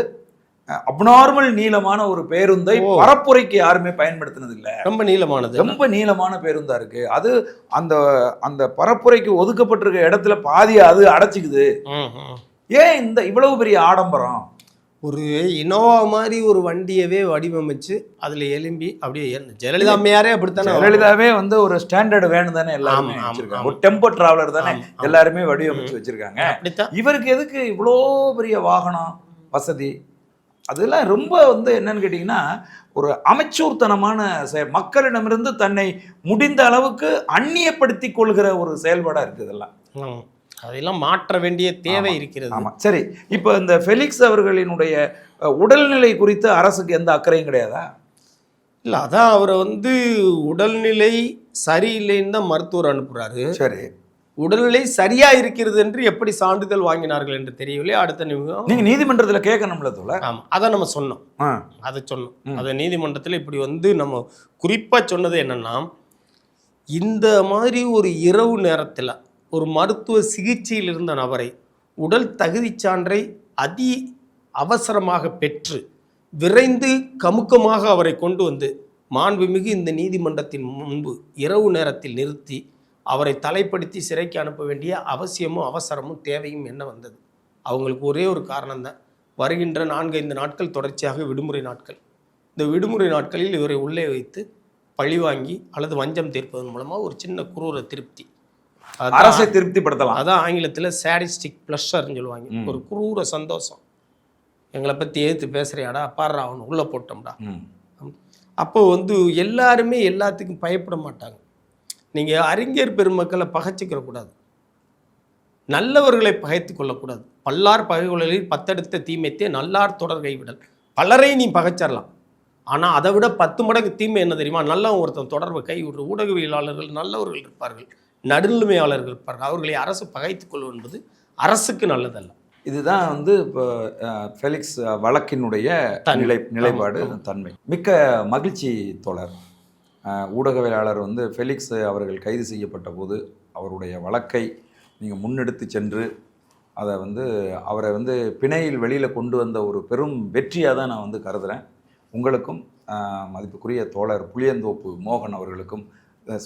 அப்நார்மல் நீளமான ஒரு பேருந்தை பரப்புரைக்கு யாருமே பயன்படுத்தினது இல்லை. ரொம்ப நீளமானது, ரொம்ப நீளமான பேருந்தா இருக்கு. அது அந்த அந்த பரப்புரைக்கு ஒதுக்கப்பட்டிருக்க இடத்துல பாதி அது அடைச்சிக்குது. ஏன் இந்த இவ்வளவு பெரிய ஆடம்பரம்? ஒரு இனோவா மாதிரி ஒரு வண்டியவே வடிவமைச்சு அதுல எலும்பி அப்படியே ஜெயலலிதா அம்மையாரே அப்படித்தானே, ஜெயலலிதாவே வந்து ஒரு ஸ்டாண்டர்ட் வேணும் தானே எல்லாருமே வச்சிருக்காங்க, ஒரு டெம்போ டிராவலர் தானே எல்லாருமே வடிவமைச்சு வச்சிருக்காங்க. இவருக்கு எதுக்கு இவ்வளோ பெரிய வாகனம் வசதி? அதெல்லாம் ரொம்ப வந்து என்னன்னு கேட்டிங்கன்னா ஒரு அமைச்சூர்த்தனமான மக்களிடமிருந்து தன்னை முடிந்த அளவுக்கு அந்நியப்படுத்தி கொள்கிற ஒரு செயல்பாடாக இருக்குது இதெல்லாம். அதெல்லாம் மாற்ற வேண்டிய தேவை இருக்கிறது. ஆமாம், சரி. இப்போ இந்த ஃபெலிக்ஸ் அவர்களினுடைய உடல்நிலை குறித்து அரசுக்கு எந்த அக்கறையும் கிடையாதா? இல்லை, அதான் அவரை வந்து உடல்நிலை சரியில்லைன்னு தான் மருத்துவர் அனுப்புகிறாரு. சரி, உடல்நிலை சரியா இருக்கிறது என்று எப்படி சான்றிதழ் வாங்கினார்கள் என்று தெரியவில்லை. அடுத்த நிமிடம் நீங்க நீதிமன்றத்தில் கேட்கணும்ல தோழர். ஆமா, அதை நம்ம சொன்னோம், அதை சொன்னோம். அதை நீதிமன்றத்தில் இப்படி வந்து நம்ம குறிப்பா சொன்னது என்னன்னா, இந்த மாதிரி ஒரு இரவு நேரத்தில் ஒரு மருத்துவ சிகிச்சையில் இருந்த நபரை உடல் தகுதி சான்றை அதி அவசரமாக பெற்று விரைந்து கமுக்கமாக அவரை கொண்டு வந்து மாண்புமிகு இந்த நீதிமன்றத்தின் முன்பு இரவு நேரத்தில் நிறுத்தி அவரை தலைப்படுத்தி சிறைக்கு அனுப்ப வேண்டிய அவசியமும் அவசரமும் தேவையும் என்ன வந்தது? அவங்களுக்கு ஒரே ஒரு காரணம்தான், வருகின்ற 4-5 நாட்கள் தொடர்ச்சியாக விடுமுறை நாட்கள். இந்த விடுமுறை நாட்களில் இவரை உள்ளே வைத்து பழிவாங்கி அல்லது வஞ்சம் தீர்ப்பதன் மூலமாக ஒரு சின்ன குரூர திருப்தி, அரசை திருப்திப்படுத்தலாம். அதான் ஆங்கிலத்தில் சாடிஸ்டிக் ப்ளஷர்னு சொல்லுவாங்க. ஒரு குரூர சந்தோஷம், எங்களை பற்றி எதிர்த்து பேசுறியாடா, பாடுறா அவனு உள்ளே போட்டோம்டா. அப்போ வந்து எல்லாருமே எல்லாத்துக்கும் பயப்பட மாட்டாங்க. நீங்கள் அறிஞர் பெருமக்களை பகைச்சிக்கிற கூடாது, நல்லவர்களை பகைத்து கொள்ளக்கூடாது. பல்லார் பகைகளில் 10 தீமைத்தே நல்லார் தொடர் கைவிடல். பலரை நீ பகைச்சிடலாம், ஆனால் அதை விட 10 மடங்கு தீமை என்ன தெரியுமா? நல்லவன் ஒருத்தன் தொடர்பை கைவிடுற ஊடகவியலாளர்கள் நல்லவர்கள் இருப்பார்கள், நடுநிலைமையாளர்கள் இருப்பார்கள். அவர்களை அரசு பகைத்து கொள்வது என்பது அரசுக்கு நல்லதல்ல. இதுதான் வந்து இப்போ ஃபெலிக்ஸ் வழக்கினுடைய நிலைப்பாடு, தன்மை. மிக்க மகிழ்ச்சி தோழர். ஊடகவியலாளர் வந்து ஃபெலிக்ஸ் அவர்கள் கைது செய்யப்பட்ட போது அவருடைய வழக்கை நீங்கள் முன்னெடுத்து சென்று அதை வந்து அவரை வந்து பிணையில் வெளியில் கொண்டு வந்த ஒரு பெரும் வெற்றியாக தான் நான் வந்து கருதுகிறேன். உங்களுக்கும் மதிப்புக்குரிய தோழர் புளியந்தோப்பு மோகன் அவர்களுக்கும்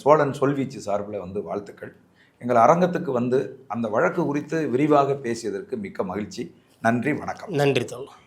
சோழன் சொல்வீச்சு சார்பில் வந்து வாழ்த்துக்கள். எங்கள் அரங்கத்துக்கு வந்து அந்த வழக்கு குறித்து விரிவாக பேசியதற்கு மிக்க மகிழ்ச்சி. நன்றி, வணக்கம். நன்றி தோழர்.